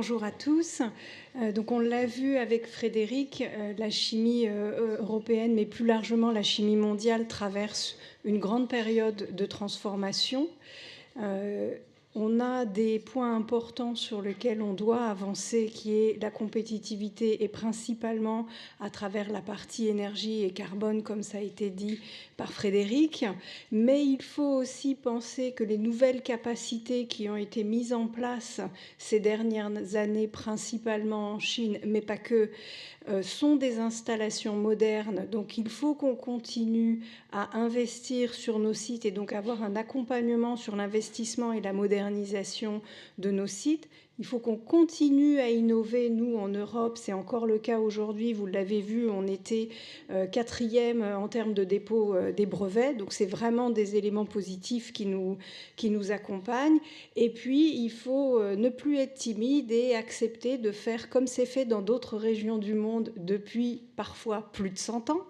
Bonjour à tous. Donc on l'a vu avec Frédéric, la chimie européenne, mais plus largement la chimie mondiale, traverse une grande période de transformation. On a des points importants sur lesquels on doit avancer, qui est la compétitivité, et principalement à travers la partie énergie et carbone, comme ça a été dit par Frédéric. Mais il faut aussi penser que les nouvelles capacités qui ont été mises en place ces dernières années, principalement en Chine, mais pas que, sont des installations modernes. Donc il faut qu'on continue à investir sur nos sites et donc avoir un accompagnement sur l'investissement et la modernisation de nos sites. Il faut qu'on continue à innover. Nous, en Europe, c'est encore le cas aujourd'hui. Vous l'avez vu, on était 4e en termes de dépôt des brevets. Donc, c'est vraiment des éléments positifs qui nous accompagnent. Et puis, il faut ne plus être timide et accepter de faire comme c'est fait dans d'autres régions du monde depuis parfois plus de 100 ans,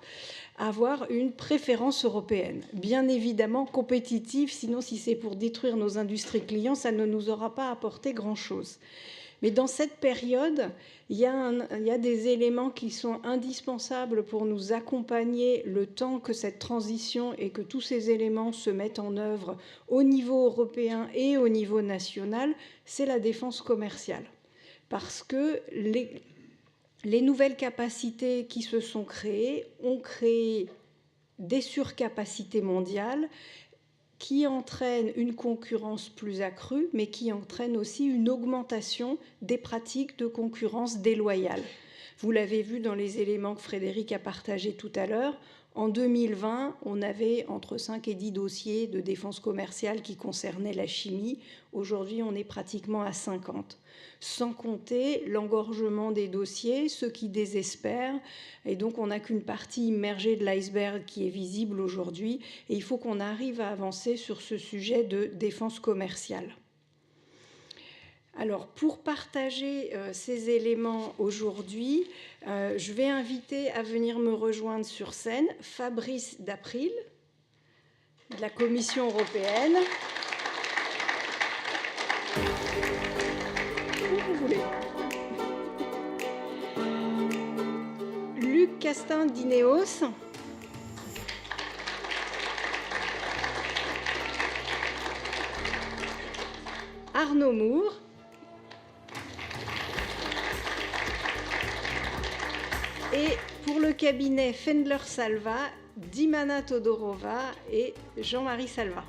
avoir une préférence européenne, bien évidemment compétitive, sinon si c'est pour détruire nos industries clients, ça ne nous aura pas apporté grand-chose. Mais dans cette période, il y a des éléments qui sont indispensables pour nous accompagner le temps que cette transition et que tous ces éléments se mettent en œuvre au niveau européen et au niveau national, c'est la défense commerciale. Parce que les nouvelles capacités qui se sont créées ont créé des surcapacités mondiales qui entraînent une concurrence plus accrue, mais qui entraînent aussi une augmentation des pratiques de concurrence déloyale. Vous l'avez vu dans les éléments que Frédéric a partagés tout à l'heure. En 2020, on avait entre 5 et 10 dossiers de défense commerciale qui concernaient la chimie. Aujourd'hui, on est pratiquement à 50. Sans compter l'engorgement des dossiers, ceux qui désespèrent. Et donc, on n'a qu'une partie immergée de l'iceberg qui est visible aujourd'hui. Et il faut qu'on arrive à avancer sur ce sujet de défense commerciale. Alors, pour partager ces éléments aujourd'hui, je vais inviter à venir me rejoindre sur scène Fabrice Dapril, de la Commission européenne. Où vous voulez. Luc Castin d'Ineos. Arnaud Moore. Et pour le cabinet Fendler-Salva, Dimana Todorova et Jean-Marie Salva.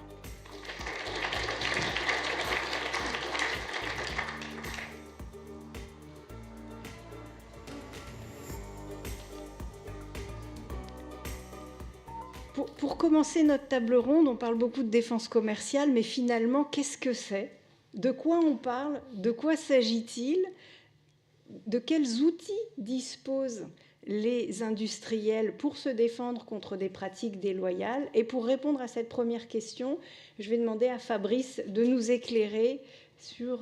Pour commencer notre table ronde, on parle beaucoup de défense commerciale, mais finalement, qu'est-ce que c'est ? De quoi on parle ? De quoi s'agit-il ? De quels outils disposent les industriels pour se défendre contre des pratiques déloyales? Et pour répondre à cette première question, je vais demander à Fabrice de nous éclairer sur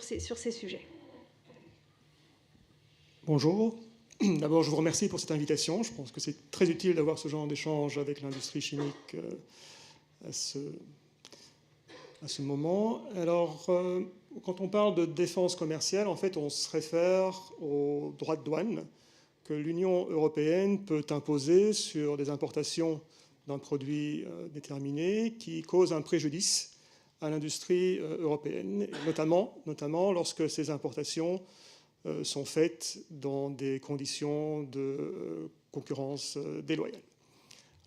ces sujets. Bonjour. D'abord, je vous remercie pour cette invitation. Je pense que c'est très utile d'avoir ce genre d'échange avec l'industrie chimique à ce moment. Alors, quand on parle de défense commerciale, en fait, on se réfère aux droits de douane que l'Union européenne peut imposer sur des importations d'un produit déterminé qui cause un préjudice à l'industrie européenne, notamment lorsque ces importations sont faites dans des conditions de concurrence déloyale.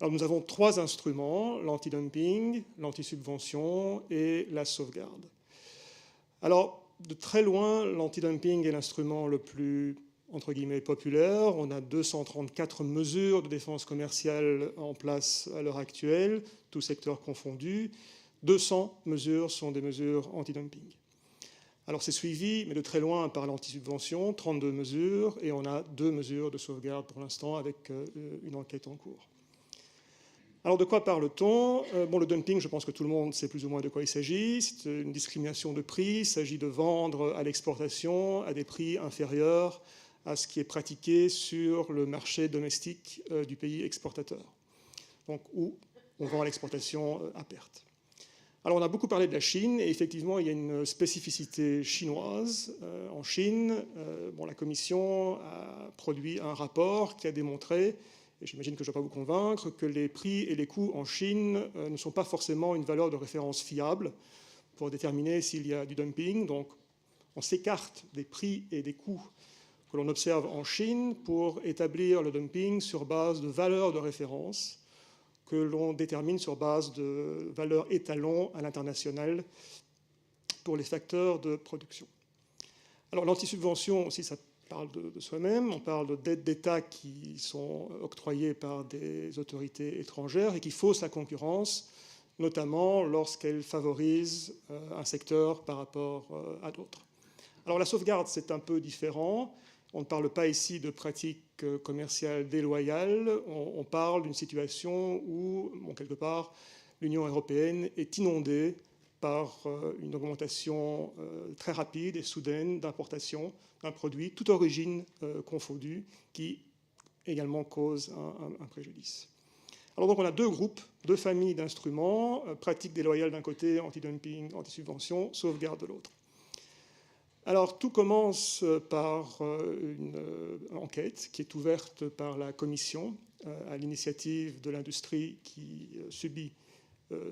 Alors nous avons 3 instruments, l'antidumping, l'antisubvention et la sauvegarde. Alors, de très loin, l'antidumping est l'instrument le plus, entre guillemets, populaire. On a 234 mesures de défense commerciale en place à l'heure actuelle, tous secteurs confondus. 200 mesures sont des mesures antidumping. Alors c'est suivi, mais de très loin, par l'antisubvention, 32 mesures, et on a 2 mesures de sauvegarde pour l'instant avec une enquête en cours. Alors de quoi parle-t-on ? Le dumping, je pense que tout le monde sait plus ou moins de quoi il s'agit. C'est une discrimination de prix. Il s'agit de vendre à l'exportation à des prix inférieurs à ce qui est pratiqué sur le marché domestique du pays exportateur, donc où on vend à l'exportation à perte. Alors, on a beaucoup parlé de la Chine, et effectivement, il y a une spécificité chinoise. En Chine, la Commission a produit un rapport qui a démontré, et j'imagine que je ne vais pas vous convaincre, que les prix et les coûts en Chine ne sont pas forcément une valeur de référence fiable pour déterminer s'il y a du dumping. Donc, on s'écarte des prix et des coûts que l'on observe en Chine pour établir le dumping sur base de valeurs de référence que l'on détermine sur base de valeurs étalons à l'international pour les facteurs de production. Alors l'antisubvention aussi, ça parle de soi-même. On parle d'aides d'État qui sont octroyées par des autorités étrangères et qui faussent la concurrence, notamment lorsqu'elles favorisent un secteur par rapport à d'autres. Alors la sauvegarde, c'est un peu différent. On ne parle pas ici de pratiques commerciales déloyales, on parle d'une situation où, quelque part, l'Union européenne est inondée par une augmentation très rapide et soudaine d'importation d'un produit, toute origine confondue, qui également cause un préjudice. Alors donc on a deux groupes, deux familles d'instruments, pratiques déloyales d'un côté, anti-dumping, anti-subvention, sauvegarde de l'autre. Alors tout commence par une enquête qui est ouverte par la Commission à l'initiative de l'industrie qui subit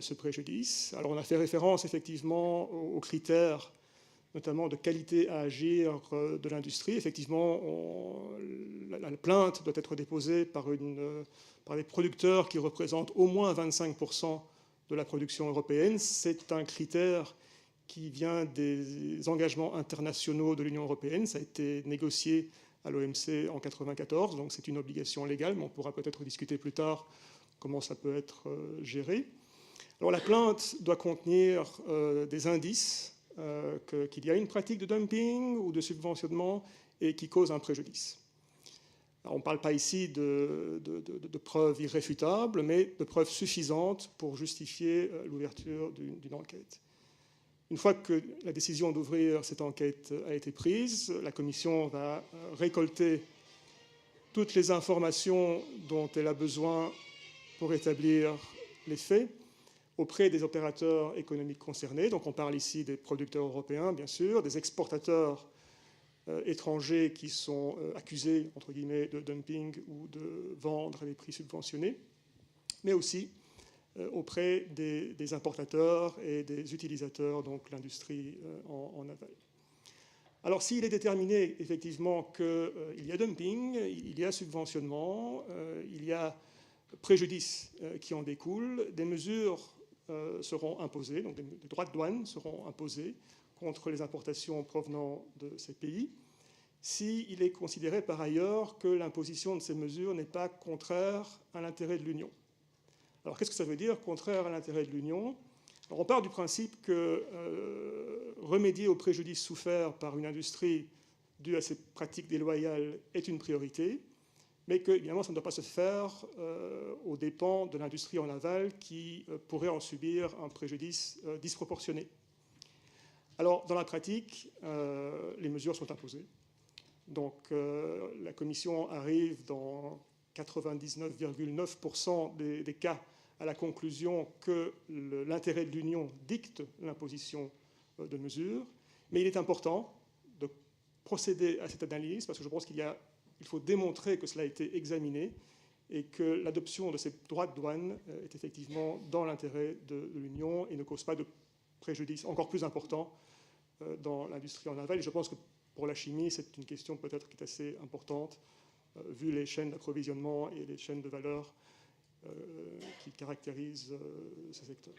ce préjudice. Alors on a fait référence effectivement aux critères, notamment de qualité à agir de l'industrie. Effectivement, la plainte doit être déposée par des producteurs qui représentent au moins 25% de la production européenne. C'est un critère qui vient des engagements internationaux de l'Union européenne. Ça a été négocié à l'OMC en 1994, donc c'est une obligation légale, mais on pourra peut-être discuter plus tard comment ça peut être géré. Alors la plainte doit contenir des indices qu'il y a une pratique de dumping ou de subventionnement et qui cause un préjudice. Alors, on ne parle pas ici de preuves irréfutables, mais de preuves suffisantes pour justifier l'ouverture d'une enquête. Une fois que la décision d'ouvrir cette enquête a été prise, la Commission va récolter toutes les informations dont elle a besoin pour établir les faits auprès des opérateurs économiques concernés. Donc on parle ici des producteurs européens, bien sûr, des exportateurs étrangers qui sont accusés, entre guillemets, de dumping ou de vendre à des prix subventionnés, mais aussi auprès des importateurs et des utilisateurs, donc l'industrie en aval. Alors s'il est déterminé effectivement qu'il y a dumping, il y a subventionnement, il y a préjudice qui en découle, des mesures seront imposées, donc des droits de douane seront imposés contre les importations provenant de ces pays, s'il est considéré par ailleurs que l'imposition de ces mesures n'est pas contraire à l'intérêt de l'Union. Alors qu'est-ce que ça veut dire, contraire à l'intérêt de l'Union? On part du principe que remédier aux préjudices soufferts par une industrie due à ces pratiques déloyales est une priorité, mais que, évidemment, ça ne doit pas se faire aux dépens de l'industrie en aval qui pourrait en subir un préjudice disproportionné. Alors, dans la pratique, les mesures sont imposées. Donc, la Commission arrive dans 99,9% des cas à la conclusion que l'intérêt de l'Union dicte l'imposition de mesures. Mais il est important de procéder à cette analyse parce que je pense qu'il faut démontrer que cela a été examiné et que l'adoption de ces droits de douane est effectivement dans l'intérêt de l'Union et ne cause pas de préjudice encore plus important dans l'industrie en aval. Et je pense que pour la chimie, c'est une question peut-être qui est assez importante, vu les chaînes d'approvisionnement et les chaînes de valeur qui caractérisent ce secteur.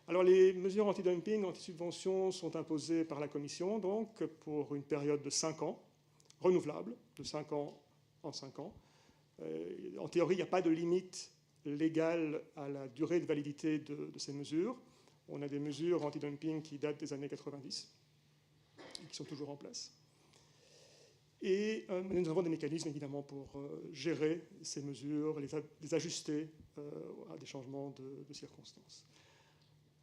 Alors les mesures anti-dumping, anti-subvention sont imposées par la Commission donc pour une période de 5 ans, renouvelable, de 5 ans en 5 ans. En théorie, il n'y a pas de limite légale à la durée de validité de ces mesures. On a des mesures anti-dumping qui datent des années 90 et qui sont toujours en place. Et nous avons des mécanismes, évidemment, pour gérer ces mesures, les ajuster à des changements de circonstances.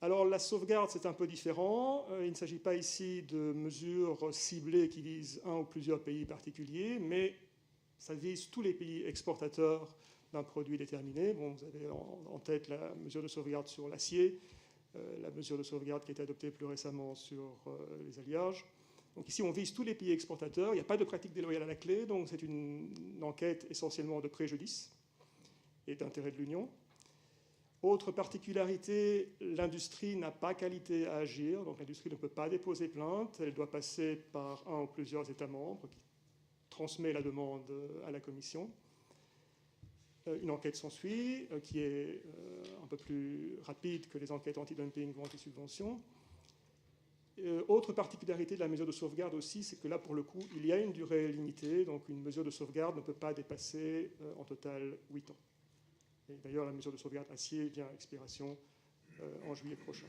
Alors, la sauvegarde, c'est un peu différent. Il ne s'agit pas ici de mesures ciblées qui visent un ou plusieurs pays particuliers, mais ça vise tous les pays exportateurs d'un produit déterminé. Bon, vous avez en tête la mesure de sauvegarde sur l'acier, la mesure de sauvegarde qui a été adoptée plus récemment sur les alliages. Donc ici, on vise tous les pays exportateurs. Il n'y a pas de pratique déloyale à la clé, donc c'est une enquête essentiellement de préjudice et d'intérêt de l'Union. Autre particularité, l'industrie n'a pas qualité à agir, donc l'industrie ne peut pas déposer plainte, elle doit passer par un ou plusieurs États membres qui transmet la demande à la Commission. Une enquête s'ensuit, qui est un peu plus rapide que les enquêtes anti-dumping ou anti-subvention. Autre particularité de la mesure de sauvegarde aussi, c'est que là, pour le coup, il y a une durée limitée, donc une mesure de sauvegarde ne peut pas dépasser en total 8 ans. Et d'ailleurs, la mesure de sauvegarde acier vient à expiration en juillet prochain.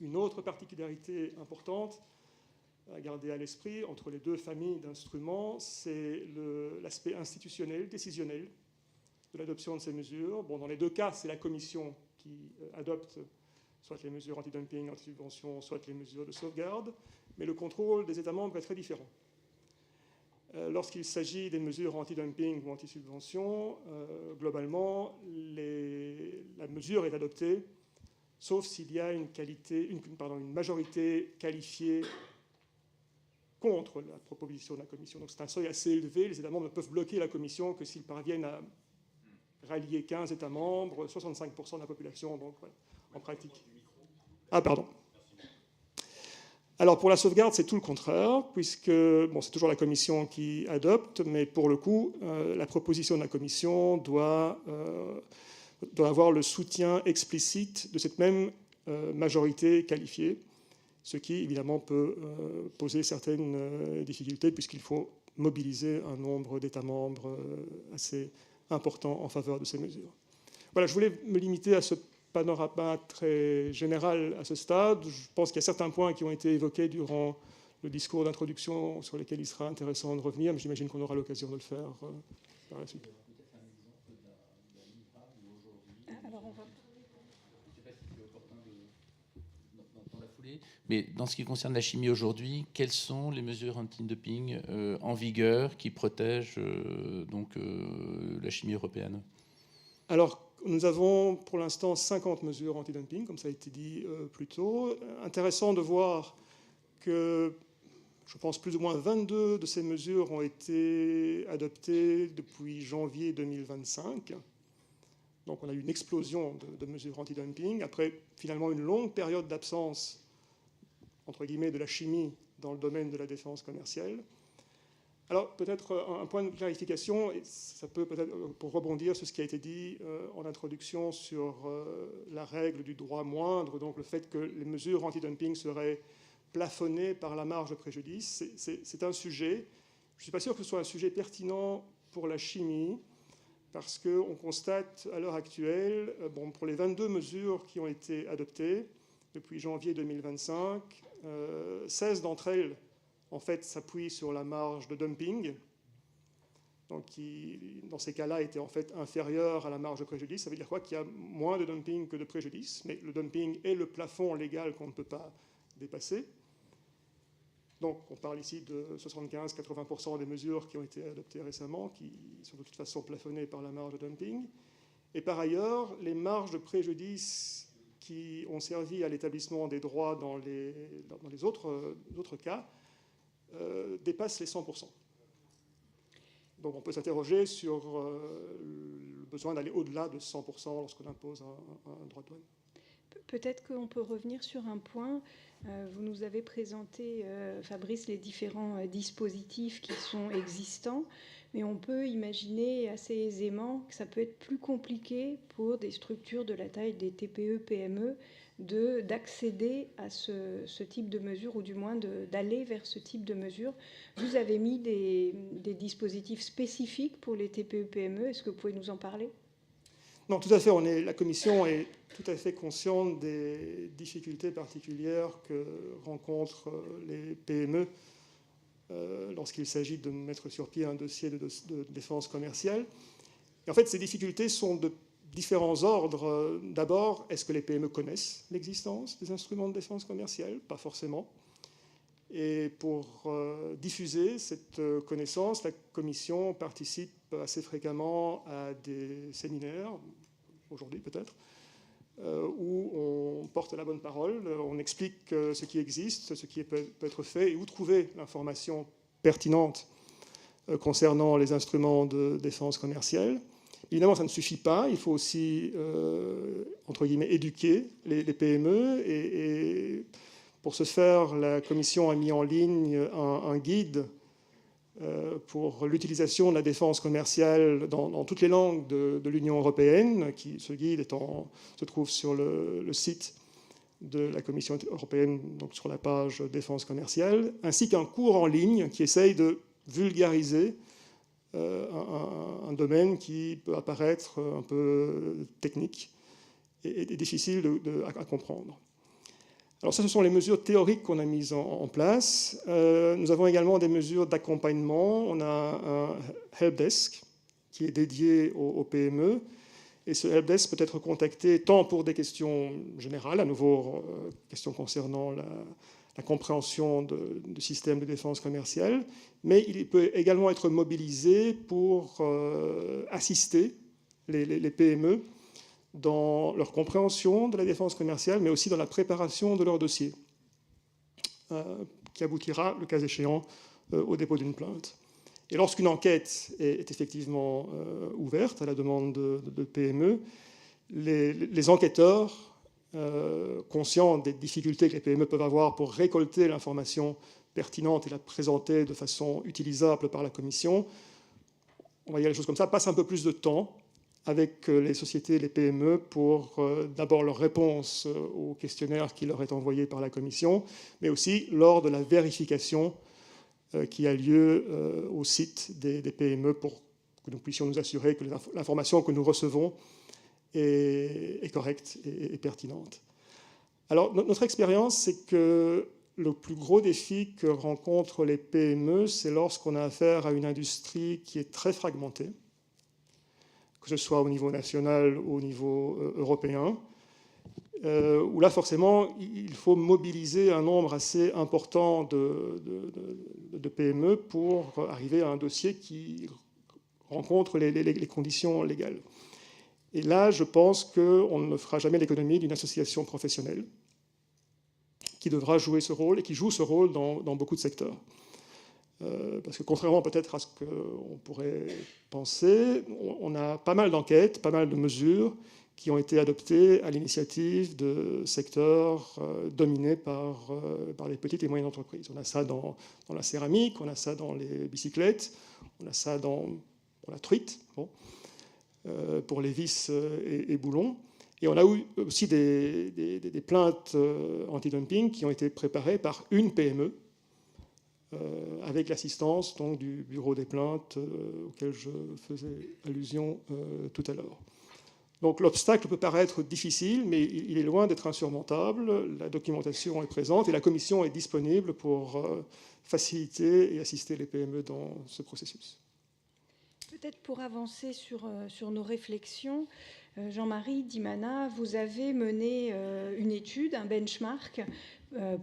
Une autre particularité importante à garder à l'esprit entre les deux familles d'instruments, c'est l'aspect institutionnel, décisionnel de l'adoption de ces mesures. Bon, dans les deux cas, c'est la Commission qui adopte soit les mesures anti-dumping, anti-subvention, soit les mesures de sauvegarde, mais le contrôle des États membres est très différent. Lorsqu'il s'agit des mesures anti-dumping ou anti-subvention, globalement, la mesure est adoptée, sauf s'il y a une majorité qualifiée contre la proposition de la Commission. Donc c'est un seuil assez élevé. Les États membres ne peuvent bloquer la Commission que s'ils parviennent à rallier 15 États membres, 65% de la population, donc voilà, en pratique. Ah, pardon. Alors pour la sauvegarde, c'est tout le contraire, puisque bon, c'est toujours la Commission qui adopte, mais pour le coup, la proposition de la Commission doit avoir le soutien explicite de cette même majorité qualifiée, ce qui évidemment peut poser certaines difficultés, puisqu'il faut mobiliser un nombre d'États membres assez important en faveur de ces mesures. Voilà, je voulais me limiter à ce panorama très général à ce stade. Je pense qu'il y a certains points qui ont été évoqués durant le discours d'introduction sur lesquels il sera intéressant de revenir, mais j'imagine qu'on aura l'occasion de le faire par la suite. Alors on va... Je ne sais pas si c'est opportun dans la foulée, mais dans ce qui concerne la chimie aujourd'hui, quelles sont les mesures anti-dumping en vigueur qui protègent la chimie européenne ? Alors, nous avons pour l'instant 50 mesures anti-dumping, comme ça a été dit plus tôt. Intéressant de voir que, je pense, plus ou moins 22 de ces mesures ont été adoptées depuis janvier 2025. Donc on a eu une explosion de mesures anti-dumping. Après, finalement, une longue période d'absence, entre guillemets, de la chimie dans le domaine de la défense commerciale. Alors, peut-être un point de clarification, et ça peut peut-être, pour rebondir sur ce qui a été dit en introduction sur la règle du droit moindre, donc le fait que les mesures anti-dumping seraient plafonnées par la marge de préjudice, c'est un sujet. Je ne suis pas sûr que ce soit un sujet pertinent pour la chimie, parce qu'on constate à l'heure actuelle, bon, pour les 22 mesures qui ont été adoptées depuis janvier 2025, 16 d'entre elles en fait, s'appuie sur la marge de dumping, donc qui, dans ces cas-là, était en fait inférieure à la marge de préjudice. Ça veut dire quoi? Qu'il y a moins de dumping que de préjudice, mais le dumping est le plafond légal qu'on ne peut pas dépasser. Donc, on parle ici de 75-80% des mesures qui ont été adoptées récemment, qui sont de toute façon plafonnées par la marge de dumping. Et par ailleurs, les marges de préjudice qui ont servi à l'établissement des droits dans les autres cas, dépasse les 100%. Donc on peut s'interroger sur le besoin d'aller au-delà de 100% lorsqu'on impose un droit de douane. Peut-être qu'on peut revenir sur un point. Vous nous avez présenté, Fabrice, les différents dispositifs qui sont existants, mais on peut imaginer assez aisément que ça peut être plus compliqué pour des structures de la taille des TPE, PME, d'accéder à ce type de mesures, ou du moins d'aller vers ce type de mesures. Vous avez mis des dispositifs spécifiques pour les TPE, PME. Est-ce que vous pouvez nous en parler ? Non, tout à fait. La Commission est tout à fait consciente des difficultés particulières que rencontrent les PME lorsqu'il s'agit de mettre sur pied un dossier de défense commerciale. Et en fait, ces difficultés sont de différents ordres. D'abord, est-ce que les PME connaissent l'existence des instruments de défense commerciale? Pas forcément. Et pour diffuser cette connaissance, la Commission participe assez fréquemment à des séminaires, aujourd'hui peut-être, où on porte la bonne parole, on explique ce qui existe, ce qui peut être fait et où trouver l'information pertinente concernant les instruments de défense commerciale. Évidemment, ça ne suffit pas. Il faut aussi, entre guillemets, éduquer les PME. Et pour ce faire, la Commission a mis en ligne un guide pour l'utilisation de la défense commerciale dans toutes les langues de l'Union européenne. Ce guide se trouve sur le site de la Commission européenne, donc sur la page défense commerciale, ainsi qu'un cours en ligne qui essaye de vulgariser un domaine qui peut apparaître un peu technique et difficile à comprendre. Alors ça, ce sont les mesures théoriques qu'on a mises en place. Nous avons également des mesures d'accompagnement. On a un helpdesk qui est dédié aux PME. Et ce helpdesk peut être contacté tant pour des questions générales, à nouveau questions concernant la compréhension du système de défense commerciale, mais il peut également être mobilisé pour assister les PME dans leur compréhension de la défense commerciale, mais aussi dans la préparation de leur dossier, qui aboutira, le cas échéant, au dépôt d'une plainte. Et lorsqu'une enquête est effectivement ouverte à la demande de PME, les enquêteurs, conscients des difficultés que les PME peuvent avoir pour récolter l'information pertinente et la présenter de façon utilisable par la Commission, on va dire les choses comme ça, passent un peu plus de temps avec les sociétés, les PME, pour d'abord leur réponse au questionnaire qui leur est envoyé par la Commission, mais aussi lors de la vérification qui a lieu au site des PME pour que nous puissions nous assurer que l'information que nous recevons est correcte et pertinente. Alors, notre expérience, c'est que le plus gros défi que rencontrent les PME, c'est lorsqu'on a affaire à une industrie qui est très fragmentée, que ce soit au niveau national ou au niveau européen, où là, forcément, il faut mobiliser un nombre assez important de PME pour arriver à un dossier qui rencontre les conditions légales. Et là, je pense qu'on ne fera jamais l'économie d'une association professionnelle qui devra jouer ce rôle et qui joue ce rôle dans beaucoup de secteurs. Parce que contrairement peut-être à ce qu'on pourrait penser, on a pas mal d'enquêtes, pas mal de mesures qui ont été adoptées à l'initiative de secteurs dominés par les petites et moyennes entreprises. On a ça dans la céramique, on a ça dans les bicyclettes, on a ça dans la truite, pour les vis et boulons. Et on a eu aussi des plaintes anti-dumping qui ont été préparées par une PME, avec l'assistance donc, du bureau des plaintes auquel je faisais allusion tout à l'heure. Donc l'obstacle peut paraître difficile, mais il est loin d'être insurmontable. La documentation est présente et la Commission est disponible pour faciliter et assister les PME dans ce processus. Peut-être pour avancer sur nos réflexions, Jean-Marie Dimana, vous avez mené une étude, un benchmark,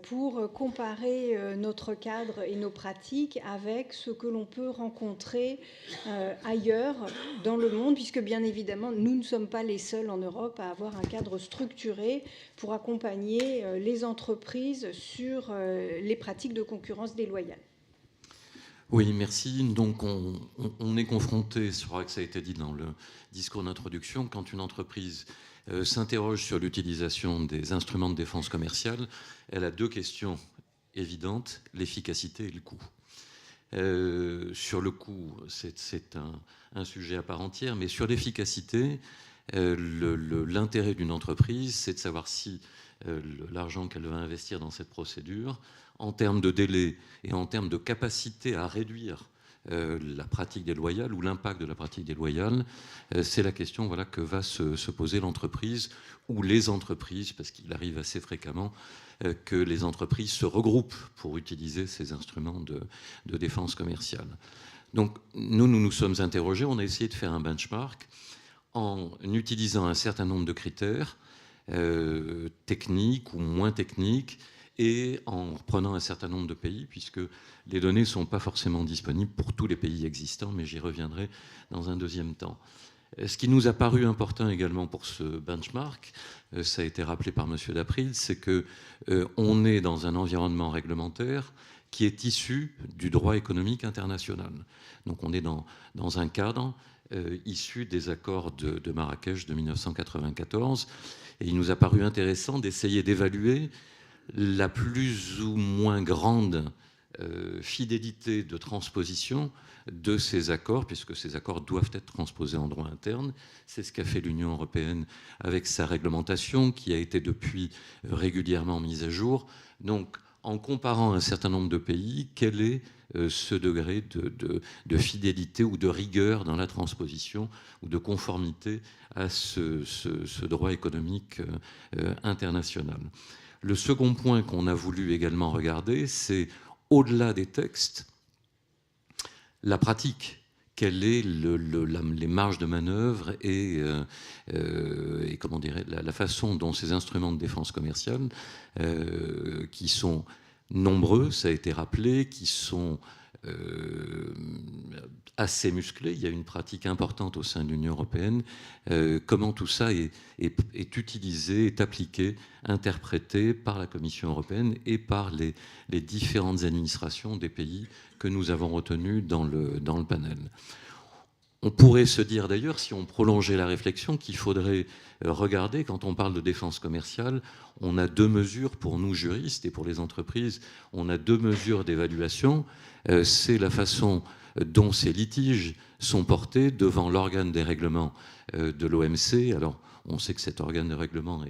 pour comparer notre cadre et nos pratiques avec ce que l'on peut rencontrer ailleurs dans le monde, puisque bien évidemment, nous ne sommes pas les seuls en Europe à avoir un cadre structuré pour accompagner les entreprises sur les pratiques de concurrence déloyale. Oui, merci. Donc, on est confronté, je crois que ça a été dit dans le discours d'introduction, quand une entreprise s'interroge sur l'utilisation des instruments de défense commerciale, elle a deux questions évidentes, l'efficacité et le coût. Sur le coût, c'est un sujet à part entière, mais sur l'efficacité, l'intérêt d'une entreprise, c'est de savoir si l'argent qu'elle va investir dans cette procédure, en termes de délai et en termes de capacité à réduire la pratique déloyale ou l'impact de la pratique déloyale, c'est la question que va se poser l'entreprise ou les entreprises, parce qu'il arrive assez fréquemment que les entreprises se regroupent pour utiliser ces instruments de défense commerciale. Donc nous sommes interrogés, on a essayé de faire un benchmark en utilisant un certain nombre de critères techniques ou moins techniques, et en reprenant un certain nombre de pays, puisque les données ne sont pas forcément disponibles pour tous les pays existants, mais j'y reviendrai dans un deuxième temps. Ce qui nous a paru important également pour ce benchmark, ça a été rappelé par M. Daprid, c'est qu'on est dans un environnement réglementaire qui est issu du droit économique international. Donc on est dans un cadre issu des accords de Marrakech de 1994. Et il nous a paru intéressant d'essayer d'évaluer la plus ou moins grande fidélité de transposition de ces accords, puisque ces accords doivent être transposés en droit interne. C'est ce qu'a fait l'Union européenne avec sa réglementation, qui a été depuis régulièrement mise à jour. Donc, en comparant un certain nombre de pays, quel est ce degré de fidélité ou de rigueur dans la transposition ou de conformité à ce droit économique international. Le second point qu'on a voulu également regarder, c'est au-delà des textes, la pratique. Quelles sont les marges de manœuvre et comment dirais, la façon dont ces instruments de défense commerciale, qui sont nombreux, ça a été rappelé, qui sont assez musclés, il y a une pratique importante au sein de l'Union européenne, comment tout ça est utilisé, est appliqué, interprété par la Commission européenne et par les différentes administrations des pays que nous avons retenus dans le panel. On pourrait se dire d'ailleurs, si on prolongeait la réflexion, qu'il faudrait regarder, quand on parle de défense commerciale, on a deux mesures pour nous juristes et pour les entreprises, on a deux mesures d'évaluation. C'est la façon dont ces litiges sont portés devant l'organe des règlements de l'OMC. Alors, on sait que cet organe de règlement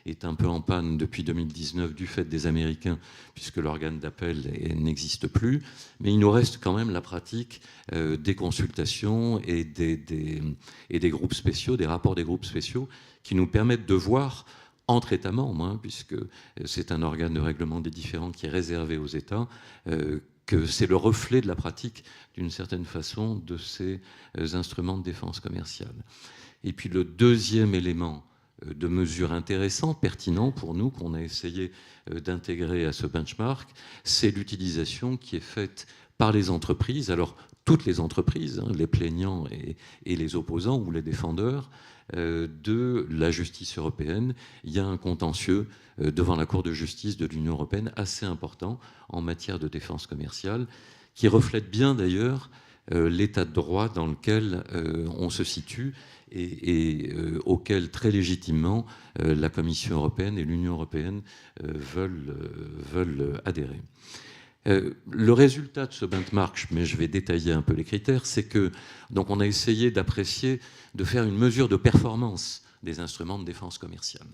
est un peu en panne depuis 2019 du fait des Américains, puisque l'organe d'appel n'existe plus. Mais il nous reste quand même la pratique des consultations et des groupes spéciaux, des rapports des groupes spéciaux, qui nous permettent de voir entre États membres, puisque c'est un organe de règlement des différends qui est réservé aux États, que c'est le reflet de la pratique, d'une certaine façon, de ces instruments de défense commerciale. Et puis le deuxième élément de mesure intéressant, pertinent pour nous, qu'on a essayé d'intégrer à ce benchmark, c'est l'utilisation qui est faite par les entreprises, alors toutes les entreprises, les plaignants et les opposants ou les défendeurs, de la justice européenne. Il y a un contentieux devant la Cour de justice de l'Union européenne assez important en matière de défense commerciale, qui reflète bien d'ailleurs l'état de droit dans lequel on se situe et auquel très légitimement la Commission européenne et l'Union européenne veulent adhérer. Le résultat de ce benchmark, mais je vais détailler un peu les critères, c'est que donc on a essayé d'apprécier, de faire une mesure de performance des instruments de défense commerciale.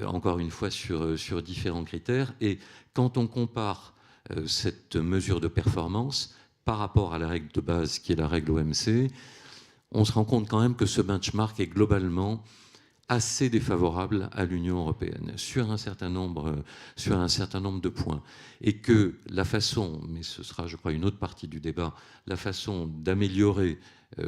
Encore une fois sur différents critères. Et quand on compare cette mesure de performance par rapport à la règle de base qui est la règle OMC, on se rend compte quand même que ce benchmark est globalement assez défavorable à l'Union européenne sur un certain nombre de points. Et que la façon, mais ce sera je crois une autre partie du débat, la façon d'améliorer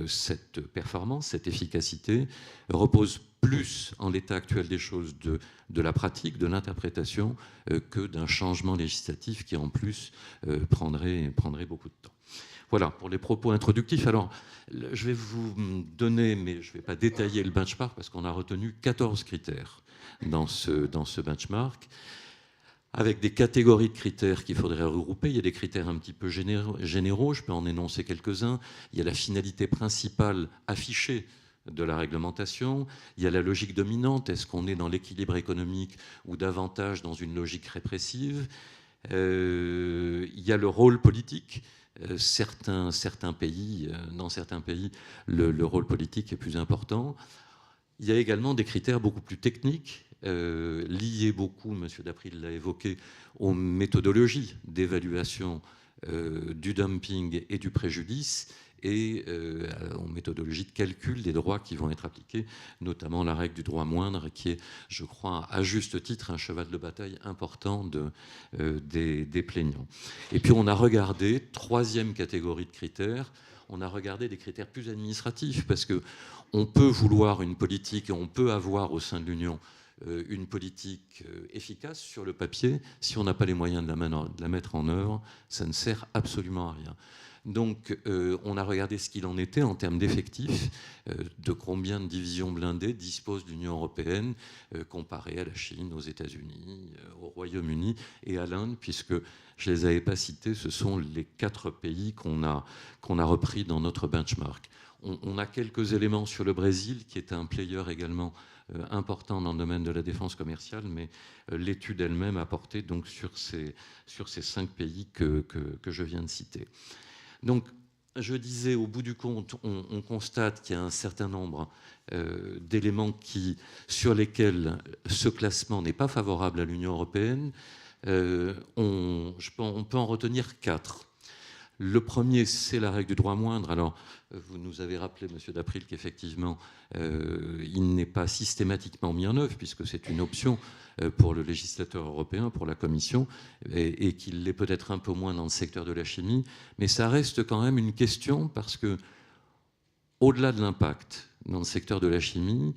cette performance, cette efficacité, repose plus en l'état actuel des choses de la pratique, de l'interprétation, que d'un changement législatif qui en plus prendrait beaucoup de temps. Voilà, pour les propos introductifs. Alors, je vais vous donner, mais je ne vais pas détailler le benchmark parce qu'on a retenu 14 critères dans ce benchmark, avec des catégories de critères qu'il faudrait regrouper. Il y a des critères un petit peu généraux, je peux en énoncer quelques-uns. Il y a la finalité principale affichée de la réglementation. Il y a la logique dominante. Est-ce qu'on est dans l'équilibre économique ou davantage dans une logique répressive ? Il y a le rôle politique. Dans certains pays, le rôle politique est plus important. Il y a également des critères beaucoup plus techniques, liés beaucoup, M. Daprid l'a évoqué, aux méthodologies d'évaluation du dumping et du préjudice, et aux méthodologies de calcul des droits qui vont être appliqués, notamment la règle du droit moindre, qui est, je crois, à juste titre, un cheval de bataille important des plaignants. Et puis on a regardé, troisième catégorie de critères, on a regardé des critères plus administratifs, parce qu'on peut vouloir une politique, et on peut avoir au sein de l'Union une politique efficace sur le papier. Si on n'a pas les moyens de la mettre en œuvre, ça ne sert absolument à rien. Donc, on a regardé ce qu'il en était en termes d'effectifs, de combien de divisions blindées dispose l'Union européenne comparé à la Chine, aux États-Unis, au Royaume-Uni et à l'Inde, puisque je ne les avais pas cités, ce sont les 4 pays qu'on a repris dans notre benchmark. On a quelques éléments sur le Brésil, qui est un player également important dans le domaine de la défense commerciale, mais l'étude elle-même a porté donc sur ces 5 pays que je viens de citer. Donc, je disais, au bout du compte, on constate qu'il y a un certain nombre d'éléments sur lesquels ce classement n'est pas favorable à l'Union européenne. On peut en retenir 4. Le premier, c'est la règle du droit moindre. Alors, vous nous avez rappelé, Monsieur Dapril, qu'effectivement, il n'est pas systématiquement mis en œuvre, puisque c'est une option pour le législateur européen, pour la Commission, et qu'il l'est peut-être un peu moins dans le secteur de la chimie. Mais ça reste quand même une question, parce que, au-delà de l'impact dans le secteur de la chimie,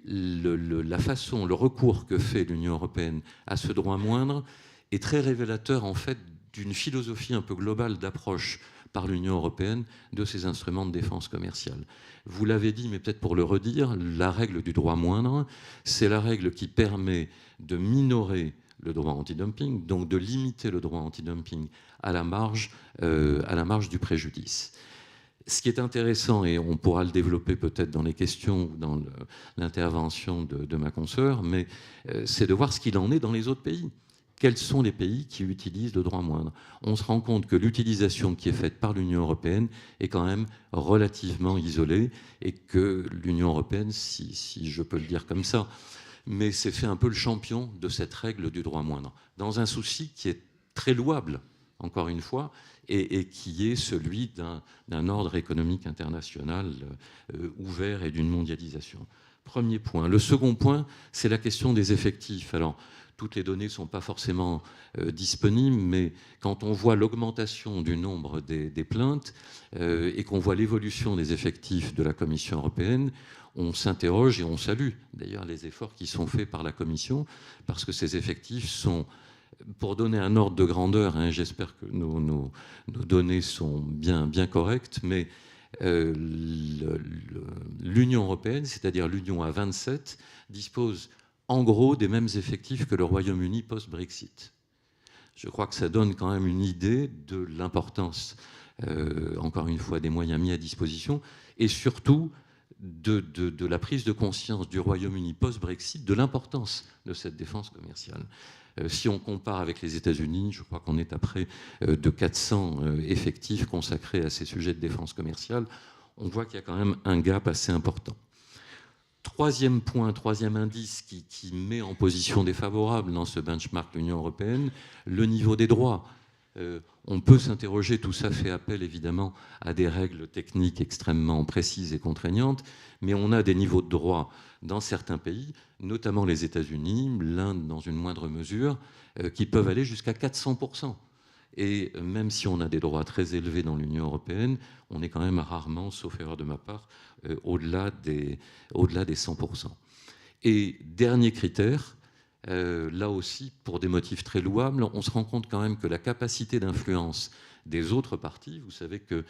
la façon, le recours que fait l'Union européenne à ce droit moindre est très révélateur, en fait, d'une philosophie un peu globale d'approche par l'Union européenne de ces instruments de défense commerciale. Vous l'avez dit, mais peut-être pour le redire, la règle du droit moindre, c'est la règle qui permet de minorer le droit antidumping, donc de limiter le droit antidumping à la marge du préjudice. Ce qui est intéressant, et on pourra le développer peut-être dans les questions ou dans l'intervention de ma consoeur, mais c'est de voir ce qu'il en est dans les autres pays. Quels sont les pays qui utilisent le droit moindre? On se rend compte que l'utilisation qui est faite par l'Union européenne est quand même relativement isolée, et que l'Union européenne, si je peux le dire comme ça, mais s'est fait un peu le champion de cette règle du droit moindre, dans un souci qui est très louable, encore une fois, et qui est celui d'un ordre économique international ouvert et d'une mondialisation. Premier point. Le second point, c'est la question des effectifs. Alors, toutes les données ne sont pas forcément disponibles, mais quand on voit l'augmentation du nombre des plaintes et qu'on voit l'évolution des effectifs de la Commission européenne, on s'interroge et on salue d'ailleurs les efforts qui sont faits par la Commission, parce que ces effectifs sont, pour donner un ordre de grandeur, hein, j'espère que nos données sont bien correctes, mais l'Union européenne, c'est-à-dire l'Union à 27, dispose en gros des mêmes effectifs que le Royaume-Uni post-Brexit. Je crois que ça donne quand même une idée de l'importance, encore une fois, des moyens mis à disposition, et surtout de la prise de conscience du Royaume-Uni post-Brexit de l'importance de cette défense commerciale. Si on compare avec les États-Unis, je crois qu'on est à près de 400 effectifs consacrés à ces sujets de défense commerciale. On voit qu'il y a quand même un gap assez important. Troisième point, troisième indice qui met en position défavorable dans ce benchmark l'Union européenne, le niveau des droits. On peut s'interroger, tout ça fait appel évidemment à des règles techniques extrêmement précises et contraignantes, mais on a des niveaux de droits dans certains pays, notamment les États-Unis, l'Inde dans une moindre mesure, qui peuvent aller jusqu'à 400%. Et même si on a des droits très élevés dans l'Union européenne, on est quand même rarement, sauf erreur de ma part, au-delà des 100%. Et dernier critère, là aussi, pour des motifs très louables, on se rend compte quand même que la capacité d'influence des autres parties, vous savez que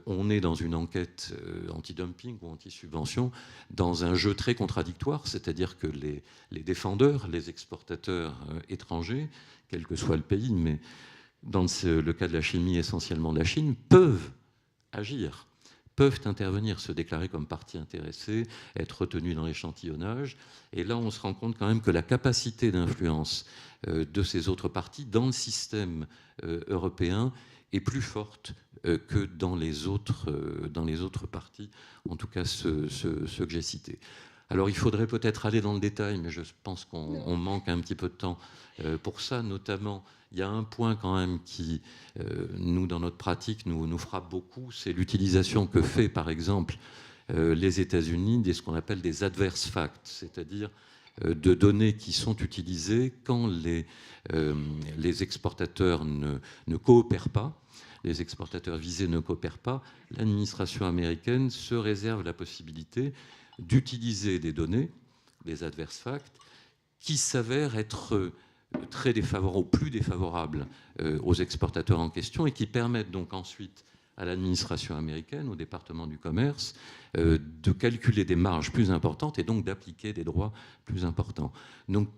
on est dans une enquête anti-dumping ou anti-subvention, dans un jeu très contradictoire, c'est-à-dire que les défendeurs, les exportateurs étrangers, quel que soit le pays, mais dans le cas de la chimie, essentiellement de la Chine, peuvent agir, peuvent intervenir, se déclarer comme partie intéressée, être retenus dans l'échantillonnage. Et là, on se rend compte quand même que la capacité d'influence de ces autres parties dans le système européen est plus forte que dans les autres parties, en tout cas ceux que j'ai cités. Alors, il faudrait peut-être aller dans le détail, mais je pense qu'on manque un petit peu de temps pour ça. Notamment, il y a un point quand même qui, nous, dans notre pratique, nous frappe beaucoup, c'est l'utilisation que fait, par exemple, les États-Unis de ce qu'on appelle des adverse facts, c'est-à-dire de données qui sont utilisées quand les exportateurs ne coopèrent pas. Les exportateurs visés ne coopèrent pas. L'administration américaine se réserve la possibilité d'utiliser des données, des adverse facts, qui s'avèrent être très défavorables ou plus défavorables aux exportateurs en question et qui permettent donc ensuite à l'administration américaine, au département du commerce, de calculer des marges plus importantes et donc d'appliquer des droits plus importants. Donc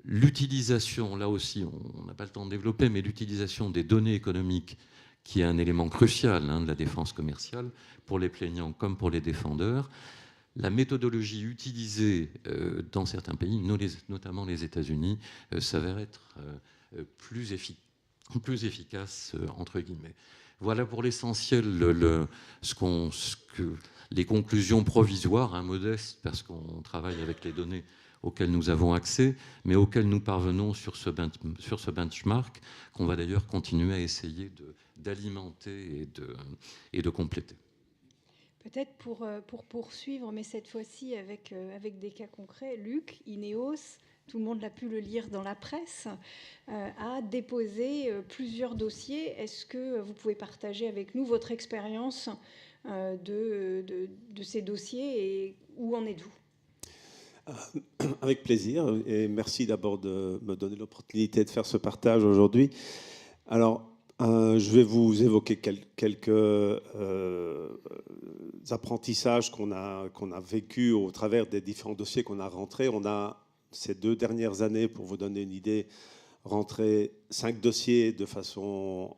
l'utilisation, là aussi, on n'a pas le temps de développer, mais l'utilisation des données économiques, qui est un élément crucial de la défense commerciale, pour les plaignants comme pour les défendeurs. La méthodologie utilisée dans certains pays, notamment les États-Unis, s'avère être plus efficace, entre guillemets. Voilà pour l'essentiel les conclusions provisoires, modestes, parce qu'on travaille avec les données auxquelles nous avons accès, mais auxquelles nous parvenons sur ce benchmark, qu'on va d'ailleurs continuer à essayer d'alimenter et de compléter. Peut-être pour poursuivre, mais cette fois-ci avec des cas concrets, Luc, Ineos, tout le monde a pu le lire dans la presse, a déposé plusieurs dossiers. Est-ce que vous pouvez partager avec nous votre expérience de ces dossiers et où en êtes-vous ? Avec plaisir, et merci d'abord de me donner l'opportunité de faire ce partage aujourd'hui. Alors, je vais vous évoquer quelques apprentissages qu'on a vécus au travers des différents dossiers qu'on a rentrés. On a, ces 2 dernières années, pour vous donner une idée, rentré 5 dossiers de façon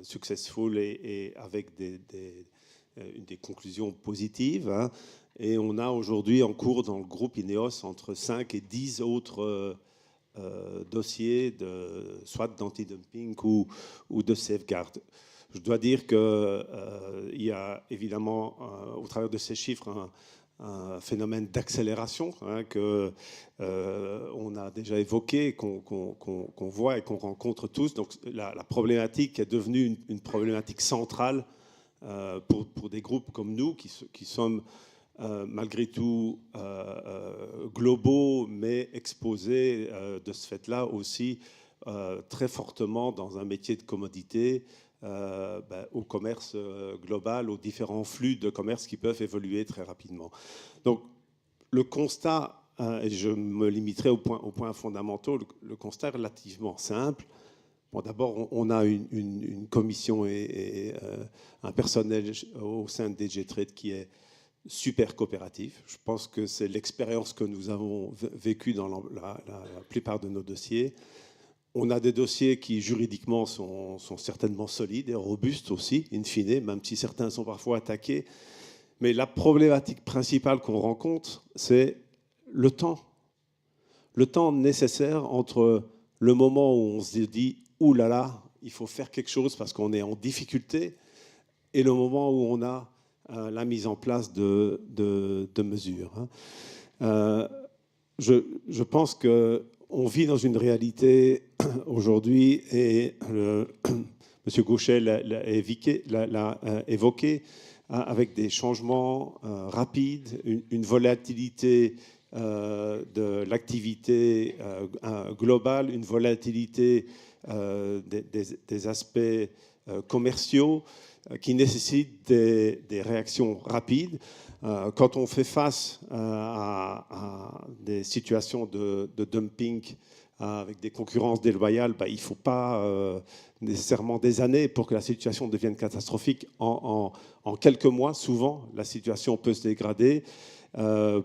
successful et avec des conclusions positives. Et on a aujourd'hui en cours dans le groupe Ineos entre 5 et 10 autres dossiers, soit d'anti-dumping ou de safeguard. Je dois dire qu'il y a évidemment, au travers de ces chiffres, un phénomène d'accélération qu'on a déjà évoqué, qu'on voit et qu'on rencontre tous. Donc la problématique est devenue une problématique centrale pour des groupes comme nous qui sommes malgré tout globaux, mais exposés de ce fait-là aussi très fortement dans un métier de commodité au commerce global, aux différents flux de commerce qui peuvent évoluer très rapidement. Donc le constat, et je me limiterai aux points fondamentaux, le constat est relativement simple. Bon, d'abord, on a une commission et un personnel au sein de DG Trade qui est super coopératif. Je pense que c'est l'expérience que nous avons vécue dans la plupart de nos dossiers. On a des dossiers qui, juridiquement, sont certainement solides et robustes aussi, in fine, même si certains sont parfois attaqués. Mais la problématique principale qu'on rencontre, c'est le temps. Le temps nécessaire entre le moment où on se dit « Ouh là là, il faut faire quelque chose parce qu'on est en difficulté » et le moment où on a la mise en place de mesures. Je pense qu'on vit dans une réalité aujourd'hui, et M. Gauchet l'a évoqué, avec des changements rapides, une volatilité de l'activité globale, une volatilité des aspects commerciaux, qui nécessitent des réactions rapides. Quand on fait face à des situations de dumping avec des concurrences déloyales, il ne faut pas nécessairement des années pour que la situation devienne catastrophique. En quelques mois, souvent, la situation peut se dégrader,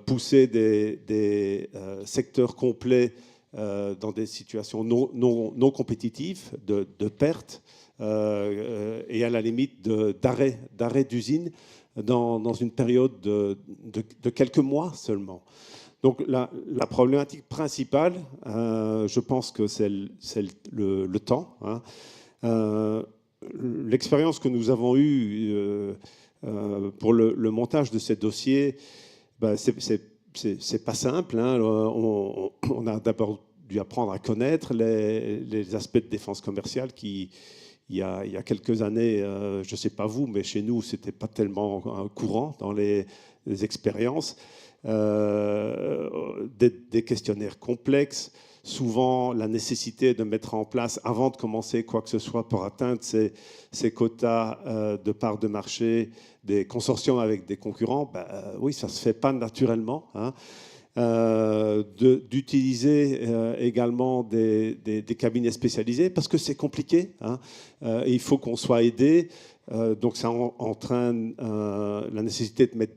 pousser des secteurs complets dans des situations non compétitives, de perte, et à la limite d'arrêt d'usine dans une période de quelques mois seulement. Donc la problématique principale, je pense que c'est le temps. L'expérience que nous avons eue pour le montage de ces dossiers, c'est pas simple. On a d'abord dû apprendre à connaître les aspects de défense commerciale qui, il y a quelques années, je ne sais pas vous, mais chez nous, ce n'était pas tellement courant dans les expériences. Des questionnaires complexes, souvent la nécessité de mettre en place, avant de commencer quoi que ce soit pour atteindre ces quotas de part de marché, des consortiums avec des concurrents, oui, ça ne se fait pas naturellement. d'utiliser également des cabinets spécialisés, parce que c'est compliqué, hein, et il faut qu'on soit aidé. Donc ça entraîne la nécessité de mettre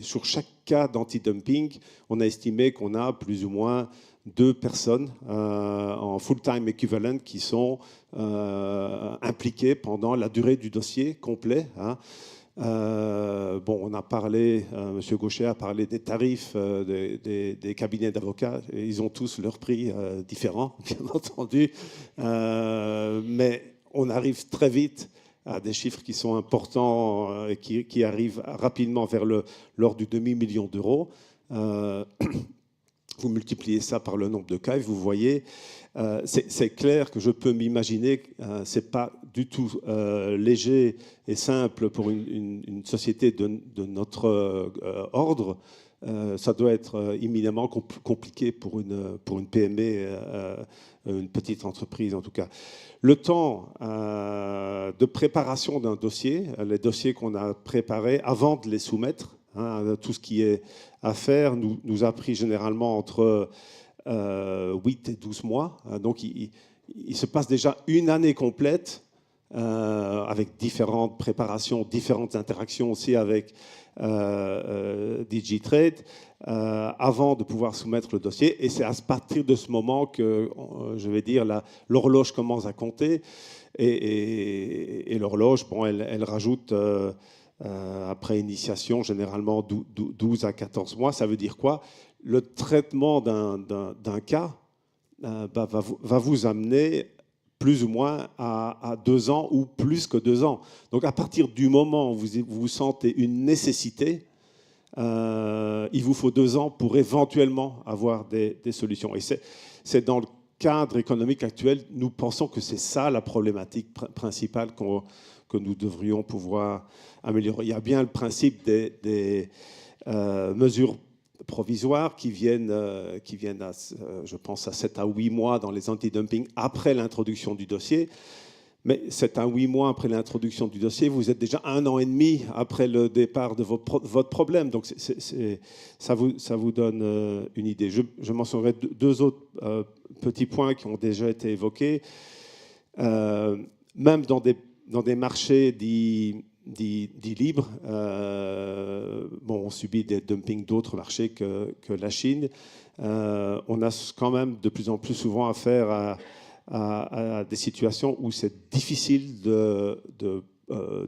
sur chaque cas d'anti-dumping, on a estimé qu'on a plus ou moins 2 personnes en full-time equivalent qui sont impliquées pendant la durée du dossier complet, hein. On a parlé, M. Gauchet a parlé des tarifs des cabinets d'avocats. Ils ont tous leurs prix différents, bien entendu. Mais on arrive très vite à des chiffres qui sont importants et qui arrivent rapidement vers l'ordre du demi-million d'euros. Vous multipliez ça par le nombre de cas et vous voyez, c'est clair que je peux m'imaginer, ce n'est pas du tout léger et simple pour une société de notre ordre. Ça doit être éminemment compliqué pour une PME, une petite entreprise en tout cas. Le temps de préparation d'un dossier, les dossiers qu'on a préparés avant de les soumettre, hein, tout ce qui est à faire nous a pris généralement entre 8 et 12 mois. Donc il se passe déjà une année complète avec différentes préparations, différentes interactions aussi avec Digitrade avant de pouvoir soumettre le dossier. Et c'est à partir de ce moment que, je vais dire, l'horloge commence à compter. Et l'horloge, elle rajoute, après initiation, généralement 12 à 14 mois. Ça veut dire quoi? Le traitement d'un cas va vous amener plus ou moins à 2 ans ou plus que 2 ans. Donc à partir du moment où vous sentez une nécessité, il vous faut 2 ans pour éventuellement avoir des solutions. Et c'est dans le cadre économique actuel, nous pensons que c'est ça la problématique principale que nous devrions pouvoir améliorer. Il y a bien le principe des mesures provisoires qui viennent je pense, à 7 à 8 mois dans les anti-dumping après l'introduction du dossier. Mais 7 à 8 mois après l'introduction du dossier, vous êtes déjà 1 an et demi après le départ de votre problème. Donc ça vous donne une idée. Je mentionnerai 2 autres petits points qui ont déjà été évoqués. Même dans des marchés dits libres, on subit des dumpings d'autres marchés que la Chine. On a quand même de plus en plus souvent affaire à des situations où c'est difficile de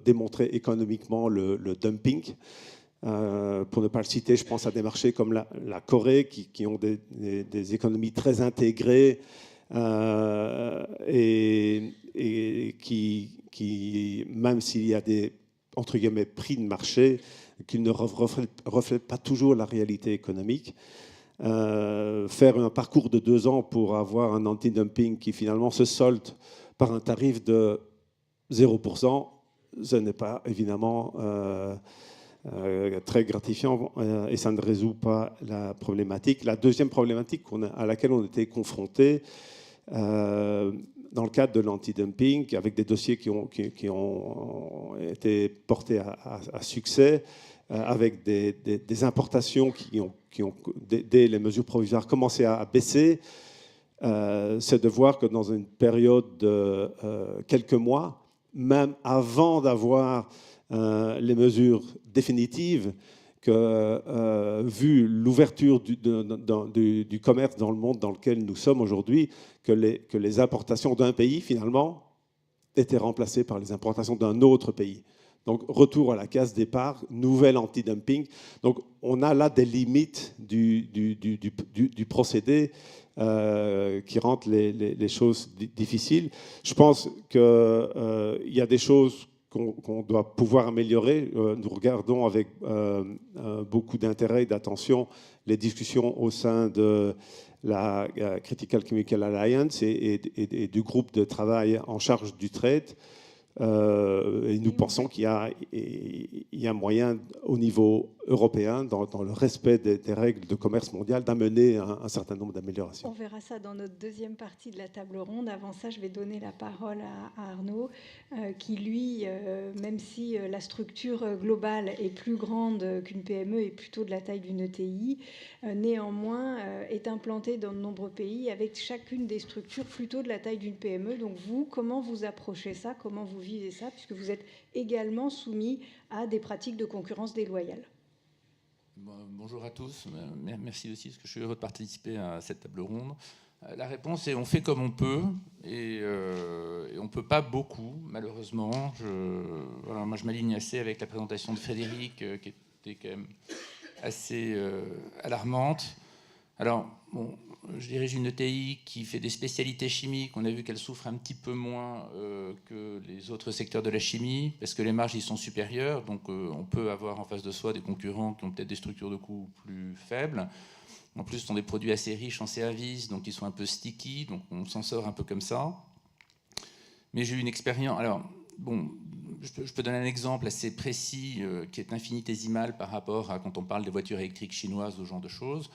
démontrer économiquement le dumping. Pour ne pas le citer, je pense à des marchés comme la Corée qui ont des économies très intégrées et qui, même s'il y a des, entre guillemets, prix de marché, qui ne reflètent pas toujours la réalité économique. Faire un parcours de 2 ans pour avoir un anti-dumping qui finalement se solde par un tarif de 0%, ce n'est pas évidemment très gratifiant et ça ne résout pas la problématique. La deuxième problématique à laquelle on était confronté dans le cadre de l'anti-dumping, avec des dossiers qui ont été portés à succès, avec des importations qui ont, dès les mesures provisoires, commencé à baisser, c'est de voir que dans une période de quelques mois, même avant d'avoir les mesures définitives, que vu l'ouverture du commerce dans le monde dans lequel nous sommes aujourd'hui, que les importations d'un pays, finalement, étaient remplacées par les importations d'un autre pays. Donc, retour à la case départ, nouvel anti-dumping. Donc, on a là des limites du procédé qui rendent les choses difficiles. Je pense qu'il y a des choses qu'on doit pouvoir améliorer. Nous regardons avec beaucoup d'intérêt et d'attention les discussions au sein de la Critical Chemical Alliance et du groupe de travail en charge du trade. Et nous pensons qu'il y a moyen au niveau européens, dans le respect des règles de commerce mondial, d'amener un certain nombre d'améliorations. On verra ça dans notre deuxième partie de la table ronde. Avant ça, je vais donner la parole à Arnaud, qui lui, même si la structure globale est plus grande qu'une PME et plutôt de la taille d'une ETI, néanmoins est implanté dans de nombreux pays avec chacune des structures plutôt de la taille d'une PME. Donc vous, comment vous approchez ça? Comment vous vivez ça? Puisque vous êtes également soumis à des pratiques de concurrence déloyale. Bonjour à tous, merci aussi parce que je suis heureux de participer à cette table ronde. La réponse est on fait comme on peut et on ne peut pas beaucoup malheureusement. Voilà, moi je m'aligne assez avec la présentation de Frédéric qui était quand même assez alarmante. Alors bon, je dirige une ETI qui fait des spécialités chimiques. On a vu qu'elle souffre un petit peu moins que les autres secteurs de la chimie, parce que les marges y sont supérieures. Donc on peut avoir en face de soi des concurrents qui ont peut-être des structures de coûts plus faibles. En plus, ce sont des produits assez riches en services, donc ils sont un peu sticky. Donc on s'en sort un peu comme ça. Mais j'ai eu une expérience... Alors, bon, je peux donner un exemple assez précis qui est infinitésimal par rapport à quand on parle des voitures électriques chinoises ou ce genre de choses.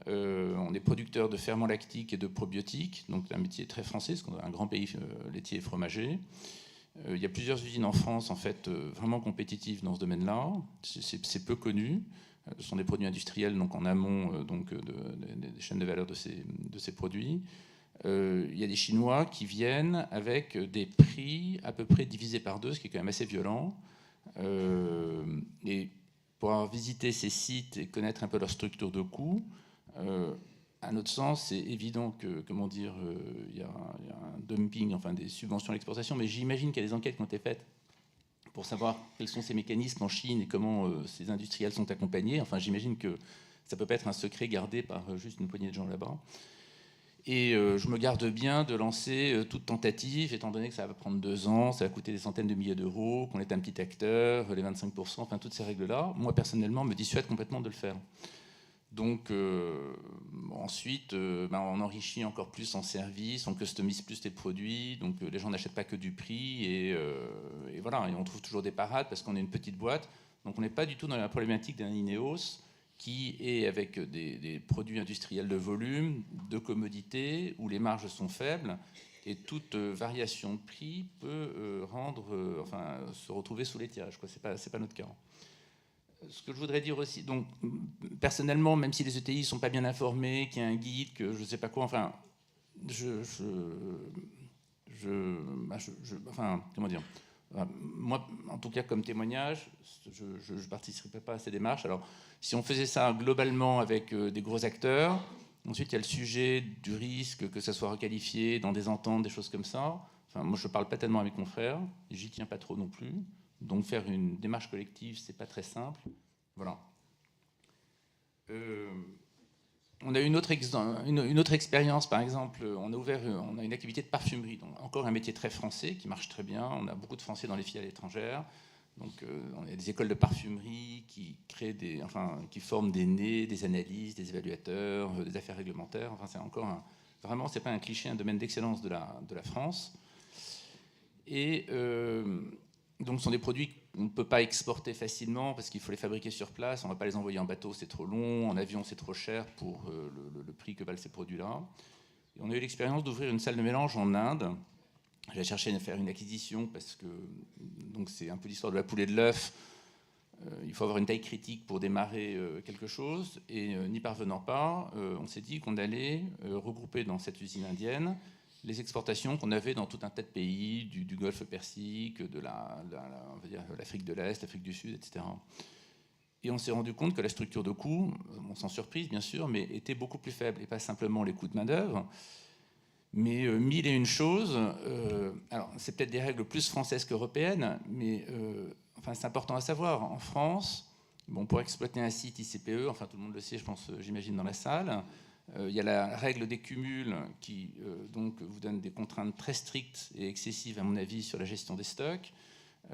On est producteur de ferments lactiques et de probiotiques, donc un métier très français, parce qu'on a un grand pays laitier et fromager. Il y a plusieurs usines en France, en fait, vraiment compétitives dans ce domaine-là. C'est peu connu. Ce sont des produits industriels, donc en amont des chaînes de valeur de ces produits. Il y a des Chinois qui viennent avec des prix à peu près divisés par 2, ce qui est quand même assez violent. Et pour avoir visité ces sites et connaître un peu leur structure de coûts, à notre sens, c'est évident que, comment dire, il y a un dumping, enfin des subventions à l'exportation, mais j'imagine qu'il y a des enquêtes qui ont été faites pour savoir quels sont ces mécanismes en Chine et comment ces industriels sont accompagnés. Enfin, j'imagine que ça ne peut pas être un secret gardé par juste une poignée de gens là-bas. Et je me garde bien de lancer toute tentative, étant donné que ça va prendre 2 ans, ça va coûter des centaines de milliers d'euros, qu'on est un petit acteur, les 25%, enfin toutes ces règles-là, moi personnellement, me dissuade complètement de le faire. Donc ensuite, on enrichit encore plus en service, on customise plus les produits, donc les gens n'achètent pas que du prix, et voilà, et on trouve toujours des parades parce qu'on est une petite boîte, donc on n'est pas du tout dans la problématique d'un Ineos qui est avec des produits industriels de volume, de commodité, où les marges sont faibles, et toute variation de prix peut se retrouver sous l'étiage, quoi. C'est pas notre cas. Ce que je voudrais dire aussi, donc personnellement, même si les ETI ne sont pas bien informés, qu'il y a un guide, que je ne sais pas quoi, enfin, comment dire, moi, en tout cas, comme témoignage, je ne participerai pas à ces démarches. Alors, si on faisait ça globalement avec des gros acteurs, ensuite il y a le sujet du risque que ça soit requalifié dans des ententes, des choses comme ça. Enfin, moi, je ne parle pas tellement avec mon frère, j'y tiens pas trop non plus. Donc faire une démarche collective, c'est pas très simple. Voilà. On a une autre expérience, par exemple, on a une activité de parfumerie, donc encore un métier très français qui marche très bien. On a beaucoup de Français dans les filiales étrangères. Donc on a des écoles de parfumerie qui qui forment des nez, des analystes, des évaluateurs, des affaires réglementaires. Enfin, c'est encore vraiment, c'est pas un cliché, un domaine d'excellence de la France. Et donc ce sont des produits qu'on ne peut pas exporter facilement parce qu'il faut les fabriquer sur place, on ne va pas les envoyer en bateau, c'est trop long, en avion c'est trop cher pour le prix que valent ces produits-là. Et on a eu l'expérience d'ouvrir une salle de mélange en Inde. J'ai cherché à faire une acquisition parce que donc c'est un peu l'histoire de la poule et de l'œuf. Il faut avoir une taille critique pour démarrer quelque chose, et n'y parvenant pas, on s'est dit qu'on allait regrouper dans cette usine indienne les exportations qu'on avait dans tout un tas de pays, du Golfe Persique, de l'Afrique de l'Est, l'Afrique du Sud, etc. Et on s'est rendu compte que la structure de coûts, sans surprise bien sûr, mais était beaucoup plus faible, et pas simplement les coûts de main-d'œuvre, mais mille et une choses. Alors, c'est peut-être des règles plus françaises qu'européennes, mais c'est important à savoir. En France, pour exploiter un site ICPE, tout le monde le sait, je pense, j'imagine, dans la salle, il y a la règle des cumuls qui donc vous donne des contraintes très strictes et excessives, à mon avis, sur la gestion des stocks.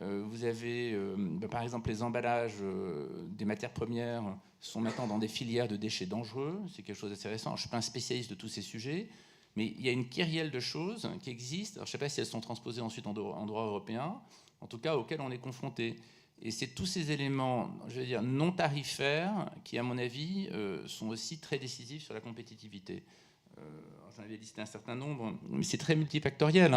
Vous avez, par exemple, les emballages des matières premières sont maintenant dans des filières de déchets dangereux. C'est quelque chose d'assez récent. Je ne suis pas un spécialiste de tous ces sujets, mais il y a une kyrielle de choses qui existent. Alors, je ne sais pas si elles sont transposées ensuite en droit européen, en tout cas auxquelles on est confronté. Et c'est tous ces éléments, je veux dire, non tarifaires qui, à mon avis, sont aussi très décisifs sur la compétitivité. J'en avais listé un certain nombre, mais c'est très multifactoriel.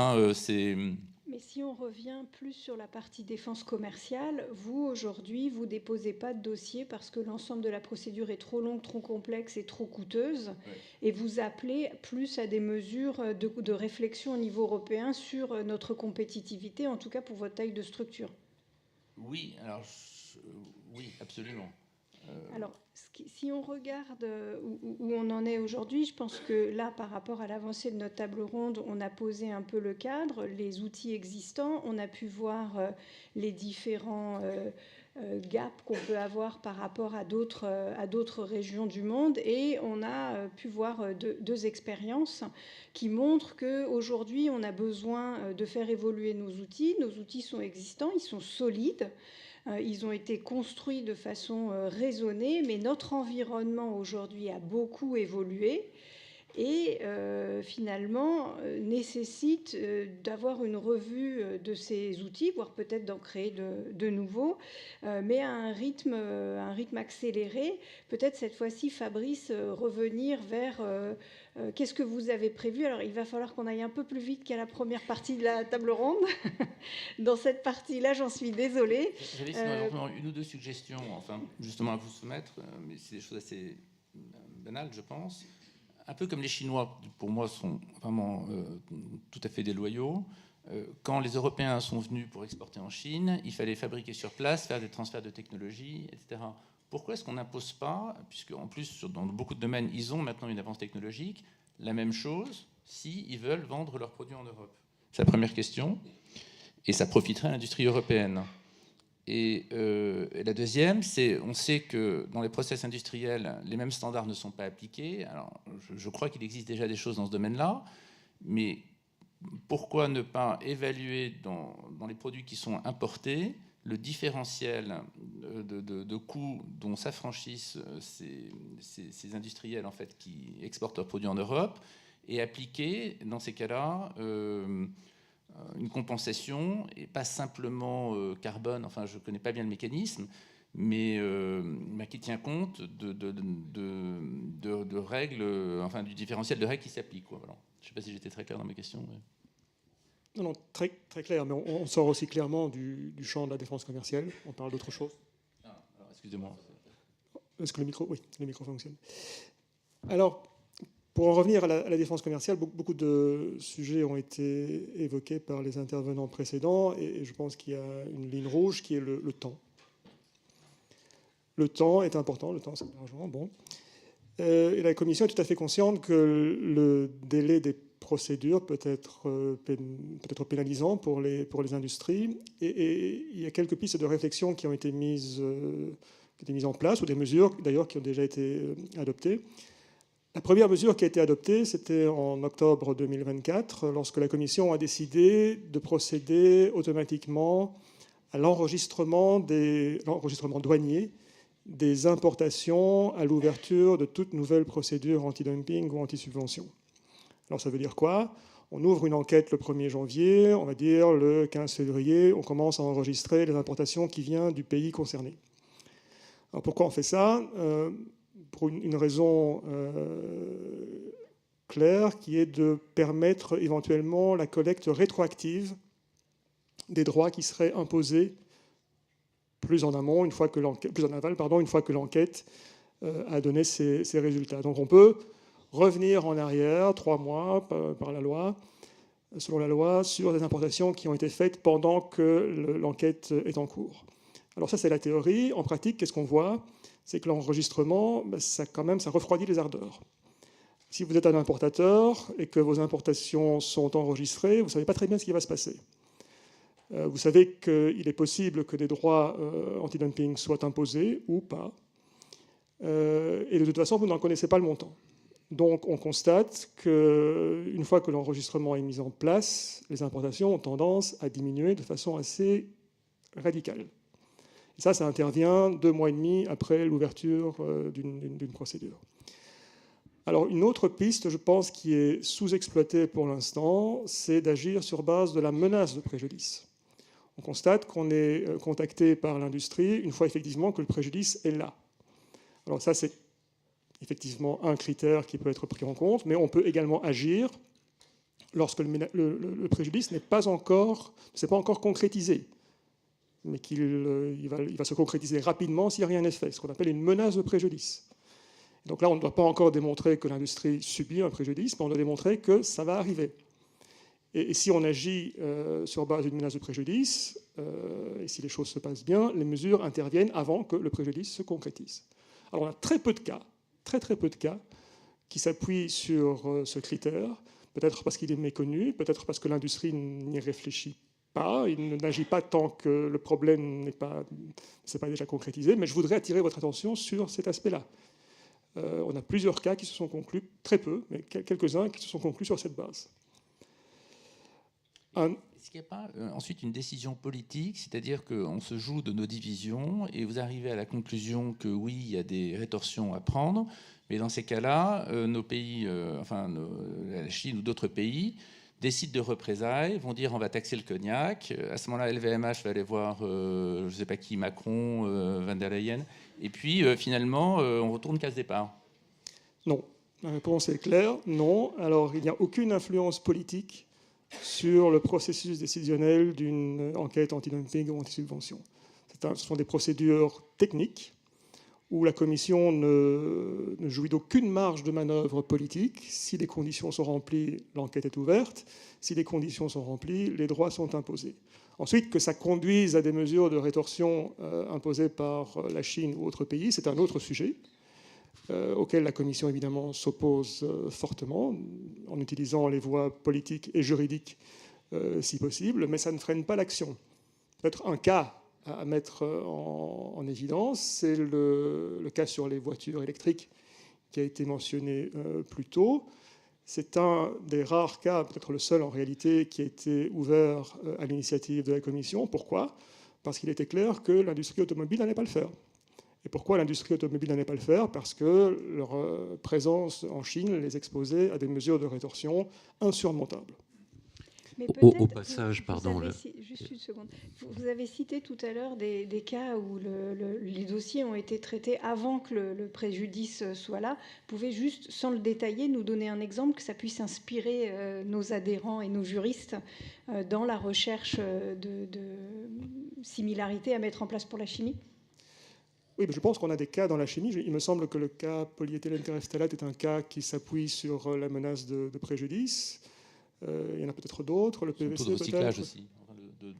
Mais si on revient plus sur la partie défense commerciale, vous, aujourd'hui, vous ne déposez pas de dossier parce que l'ensemble de la procédure est trop longue, trop complexe et trop coûteuse, et vous appelez plus à des mesures de réflexion au niveau européen sur notre compétitivité, en tout cas pour votre taille de structure. Oui, alors, oui, absolument. Alors, si on regarde où on en est aujourd'hui, je pense que là, par rapport à l'avancée de notre table ronde, on a posé un peu le cadre, les outils existants, on a pu voir les différents gaps qu'on peut avoir par rapport à d'autres régions du monde, et on a pu voir deux expériences qui montrent qu'aujourd'hui, on a besoin de faire évoluer nos outils. Nos outils sont existants, ils sont solides. Ils ont été construits de façon raisonnée, mais notre environnement aujourd'hui a beaucoup évolué et finalement nécessite d'avoir une revue de ces outils, voire peut-être d'en créer de nouveaux, mais à un rythme accéléré. Peut-être cette fois-ci, Fabrice, revenir vers qu'est-ce que vous avez prévu. Alors il va falloir qu'on aille un peu plus vite qu'à la première partie de la table ronde. Dans cette partie-là, j'en suis désolée. J'avais sinon une ou deux suggestions, enfin, justement à vous soumettre, mais c'est des choses assez banales, je pense. Un peu comme les Chinois, pour moi, sont vraiment tout à fait déloyaux. Quand les Européens sont venus pour exporter en Chine, il fallait fabriquer sur place, faire des transferts de technologie, etc. Pourquoi est-ce qu'on n'impose pas, puisque en plus, dans beaucoup de domaines, ils ont maintenant une avance technologique, la même chose s'ils veulent vendre leurs produits en Europe? C'est la première question. Et ça profiterait à l'industrie européenne. Et la deuxième, c'est, on sait que dans les process industriels, les mêmes standards ne sont pas appliqués. Alors, je crois qu'il existe déjà des choses dans ce domaine-là, mais pourquoi ne pas évaluer dans les produits qui sont importés le différentiel de coûts dont s'affranchissent ces industriels en fait, qui exportent leurs produits en Europe, et appliquer, dans ces cas-là, une compensation, et pas simplement carbone, enfin je ne connais pas bien le mécanisme, mais qui tient compte de règles, enfin du différentiel de règles qui s'appliquent. Voilà. Je ne sais pas si j'étais très clair dans mes questions. Mais... Non, très, très clair, mais on sort aussi clairement du champ de la défense commerciale, on parle d'autre chose. Ah, alors excusez-moi. Est-ce que le micro fonctionne. Alors, pour en revenir à la défense commerciale, beaucoup de sujets ont été évoqués par les intervenants précédents, et je pense qu'il y a une ligne rouge qui est le temps. Le temps est important, le temps c'est l'argent, bon. Et la Commission est tout à fait consciente que le délai des procédures peut être pénalisant pour les industries, et il y a quelques pistes de réflexion qui ont été mises en place, ou des mesures d'ailleurs qui ont déjà été adoptées. La première mesure qui a été adoptée, c'était en octobre 2024, lorsque la Commission a décidé de procéder automatiquement à l'enregistrement douanier des importations à l'ouverture de toute nouvelle procédure anti-dumping ou anti-subvention. Alors ça veut dire quoi? On ouvre une enquête le 1er janvier, on va dire le 15 février, on commence à enregistrer les importations qui viennent du pays concerné. Alors pourquoi on fait ça? Pour une raison claire, qui est de permettre éventuellement la collecte rétroactive des droits qui seraient imposés plus en aval, une fois que l'enquête a donné ses résultats. Donc on peut revenir en arrière 3 mois par la loi, selon la loi, sur des importations qui ont été faites pendant que l'enquête est en cours. Alors ça, c'est la théorie. En pratique, qu'est-ce qu'on voit? C'est que l'enregistrement, ça refroidit les ardeurs. Si vous êtes un importateur et que vos importations sont enregistrées, vous ne savez pas très bien ce qui va se passer. Vous savez qu'il est possible que des droits anti-dumping soient imposés ou pas. Et de toute façon, vous n'en connaissez pas le montant. Donc on constate qu'une fois que l'enregistrement est mis en place, les importations ont tendance à diminuer de façon assez radicale. Et ça intervient 2 mois et demi après l'ouverture d'une procédure. Alors une autre piste, je pense, qui est sous-exploitée pour l'instant, c'est d'agir sur base de la menace de préjudice. On constate qu'on est contacté par l'industrie une fois effectivement que le préjudice est là. Alors ça, c'est effectivement un critère qui peut être pris en compte, mais on peut également agir lorsque le préjudice ne s'est pas encore concrétisé, mais il va se concrétiser rapidement s'il n'y a rien n'est fait, ce qu'on appelle une menace de préjudice. Donc là, on ne doit pas encore démontrer que l'industrie subit un préjudice, mais on doit démontrer que ça va arriver. Et si on agit sur base d'une menace de préjudice, et si les choses se passent bien, les mesures interviennent avant que le préjudice se concrétise. Alors on a très peu de cas, très peu de cas, qui s'appuient sur ce critère, peut-être parce qu'il est méconnu, peut-être parce que l'industrie n'y réfléchit pas, il n'agit pas tant que le problème ne s'est pas déjà concrétisé, mais je voudrais attirer votre attention sur cet aspect-là. On a plusieurs cas qui se sont conclus, très peu, mais quelques-uns qui se sont conclus sur cette base. Est-ce qu'il n'y a pas ensuite une décision politique, c'est-à-dire qu'on se joue de nos divisions et vous arrivez à la conclusion que oui, il y a des rétorsions à prendre, mais dans ces cas-là, nos pays, la Chine ou d'autres pays, décident de représailles, vont dire on va taxer le cognac. À ce moment-là, LVMH va aller voir, je ne sais pas qui, Macron, Van der Leyen, et puis finalement, on retourne case départ. Non. La réponse est claire, non. Alors, il n'y a aucune influence politique sur le processus décisionnel d'une enquête anti-dumping ou anti-subvention. Ce sont des procédures techniques où la Commission ne jouit d'aucune marge de manœuvre politique. Si les conditions sont remplies, l'enquête est ouverte. Si les conditions sont remplies, les droits sont imposés. Ensuite, que ça conduise à des mesures de rétorsion imposées par la Chine ou autres pays, c'est un autre sujet auquel la Commission évidemment s'oppose fortement en utilisant les voies politiques et juridiques si possible, mais ça ne freine pas l'action. Peut-être un cas à mettre en évidence, c'est le cas sur les voitures électriques qui a été mentionné plus tôt. C'est un des rares cas, peut-être le seul en réalité, qui a été ouvert à l'initiative de la Commission. Pourquoi ? Parce qu'il était clair que l'industrie automobile n'allait pas le faire. Et pourquoi l'industrie automobile n'allait pas le faire ? Parce que leur présence en Chine les exposait à des mesures de rétorsion insurmontables. Mais au passage, pardon. Juste une seconde. Vous avez cité tout à l'heure des cas où les dossiers ont été traités avant que le préjudice soit là. Vous pouvez juste, sans le détailler, nous donner un exemple que ça puisse inspirer nos adhérents et nos juristes dans la recherche de similarités à mettre en place pour la chimie ? Oui, mais je pense qu'on a des cas dans la chimie. Il me semble que le cas polyéthylène terephthalate est un cas qui s'appuie sur la menace de préjudice. Il y en a peut-être d'autres. Le PVC, de recyclage aussi.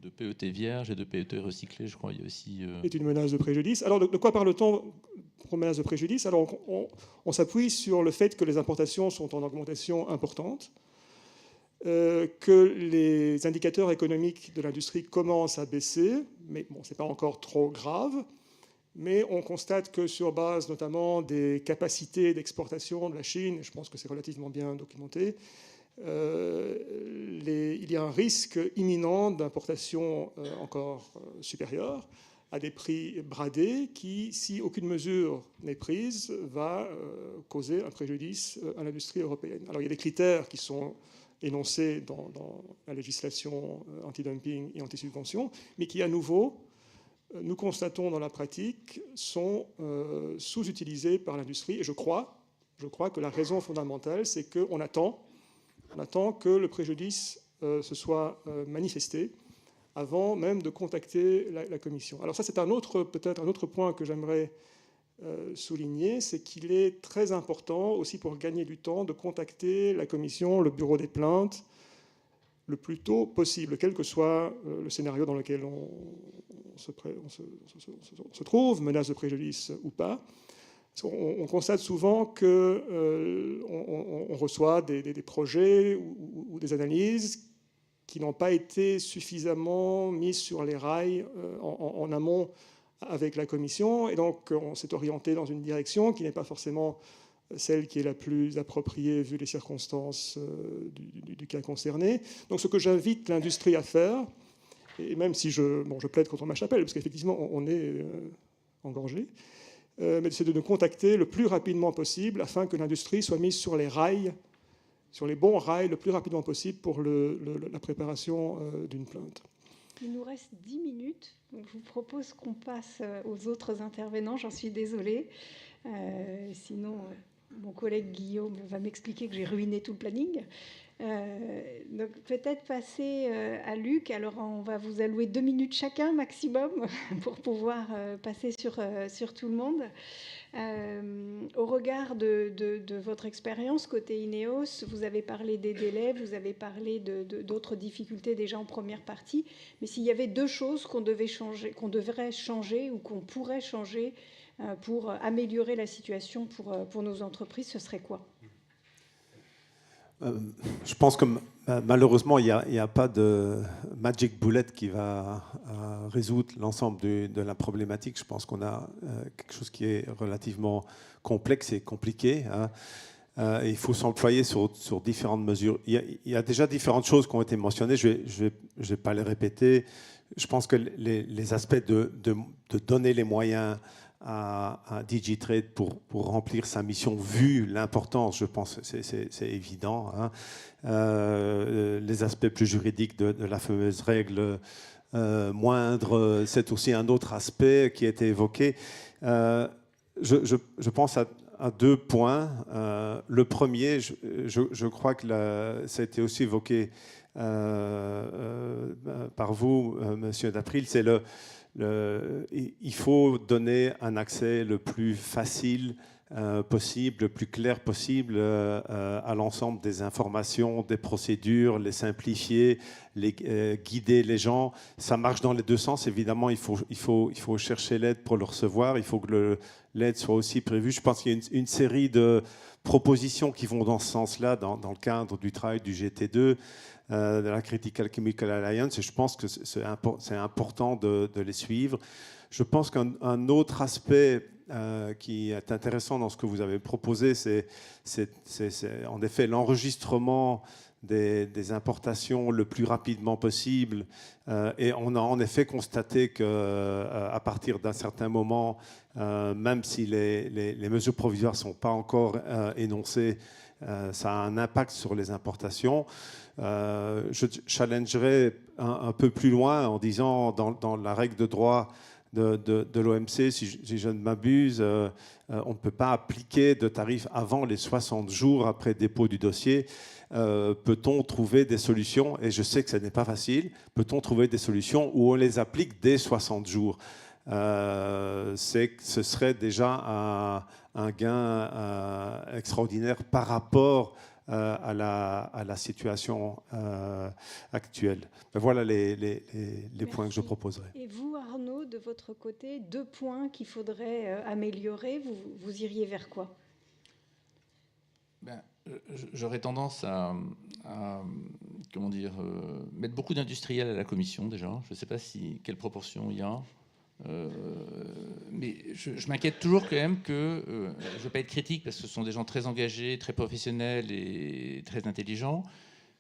De PET vierge et de PET recyclé, je crois. Il y a aussi. Est une menace de préjudice. Alors, de quoi parle-t-on pour menace de préjudice ? Alors, on s'appuie sur le fait que les importations sont en augmentation importante, que les indicateurs économiques de l'industrie commencent à baisser, mais bon, ce n'est pas encore trop grave. Mais on constate que sur base notamment des capacités d'exportation de la Chine, je pense que c'est relativement bien documenté, il y a un risque imminent d'importation encore supérieure à des prix bradés qui, si aucune mesure n'est prise, va causer un préjudice à l'industrie européenne. Alors il y a des critères qui sont énoncés dans la législation anti-dumping et anti-subvention, mais qui à nouveau, nous constatons dans la pratique, sont sous-utilisés par l'industrie. Et je crois que la raison fondamentale, c'est qu'on attend que le préjudice se soit manifesté avant même de contacter la Commission. Alors ça, c'est peut-être un autre point que j'aimerais souligner, c'est qu'il est très important aussi pour gagner du temps de contacter la Commission, le bureau des plaintes, le plus tôt possible, quel que soit le scénario dans lequel on se trouve, menace de préjudice ou pas. On constate souvent qu'on reçoit des projets ou des analyses qui n'ont pas été suffisamment mises sur les rails en amont avec la Commission, et donc on s'est orienté dans une direction qui n'est pas forcément celle qui est la plus appropriée vu les circonstances du cas concerné. Donc ce que j'invite l'industrie à faire, et même si je plaide contre ma chapelle, parce qu'effectivement on est engorgé, mais c'est de nous contacter le plus rapidement possible afin que l'industrie soit mise sur les rails, sur les bons rails le plus rapidement possible pour la préparation d'une plainte. Il nous reste 10 minutes, donc je vous propose qu'on passe aux autres intervenants, j'en suis désolée. Sinon, mon collègue Guillaume va m'expliquer que j'ai ruiné tout le planning. Donc peut-être passer à Luc. Alors on va vous allouer 2 minutes chacun maximum pour pouvoir passer sur tout le monde. Au regard de votre expérience côté INEOS, vous avez parlé des délais, vous avez parlé d'autres difficultés déjà en première partie, mais s'il y avait 2 choses qu'on devrait changer ou qu'on pourrait changer pour améliorer la situation pour nos entreprises, ce serait quoi ? Je pense que malheureusement, il n'y a pas de magic bullet qui va résoudre l'ensemble de la problématique. Je pense qu'on a quelque chose qui est relativement complexe et compliqué. Et il faut s'employer sur différentes mesures. Il y a déjà différentes choses qui ont été mentionnées. Je vais pas les répéter. Je pense que les aspects de donner les moyens à Digitrade pour remplir sa mission, vu l'importance, je pense, c'est évident. Les aspects plus juridiques de la fameuse règle moindre, c'est aussi un autre aspect qui a été évoqué. Je pense à 2 points. Le premier, je crois que ça a été aussi évoqué par vous, Monsieur D'April, c'est il faut donner un accès le plus facile possible, le plus clair possible à l'ensemble des informations, des procédures, les simplifier, guider les gens. Ça marche dans les 2 sens. Évidemment, il faut chercher l'aide pour le recevoir. Il faut que l'aide soit aussi prévue. Je pense qu'il y a une série de propositions qui vont dans ce sens-là, dans le cadre du travail du GT2. De la Critical Chemical Alliance, et je pense que c'est important de les suivre. Je pense qu'un autre aspect qui est intéressant dans ce que vous avez proposé, c'est en effet l'enregistrement des importations le plus rapidement possible. Et on a en effet constaté qu'à partir d'un certain moment, même si les mesures provisoires ne sont pas encore énoncées, ça a un impact sur les importations. Je challengerai un peu plus loin en disant, dans la règle de droit de l'OMC, si je ne m'abuse, on ne peut pas appliquer de tarifs avant les 60 jours après dépôt du dossier. Peut-on trouver des solutions, et je sais que ce n'est pas facile, peut-on trouver des solutions où on les applique dès 60 jours ce serait déjà un gain extraordinaire par rapport à la situation actuelle. Voilà les points que je proposerai. Et vous, Arnaud, de votre côté, 2 points qu'il faudrait améliorer, vous iriez vers quoi ? J'aurais tendance à comment dire, mettre beaucoup d'industriels à la commission déjà. Je ne sais pas quelle proportion il y a. Mais je m'inquiète toujours quand même que, je ne vais pas être critique parce que ce sont des gens très engagés, très professionnels et très intelligents,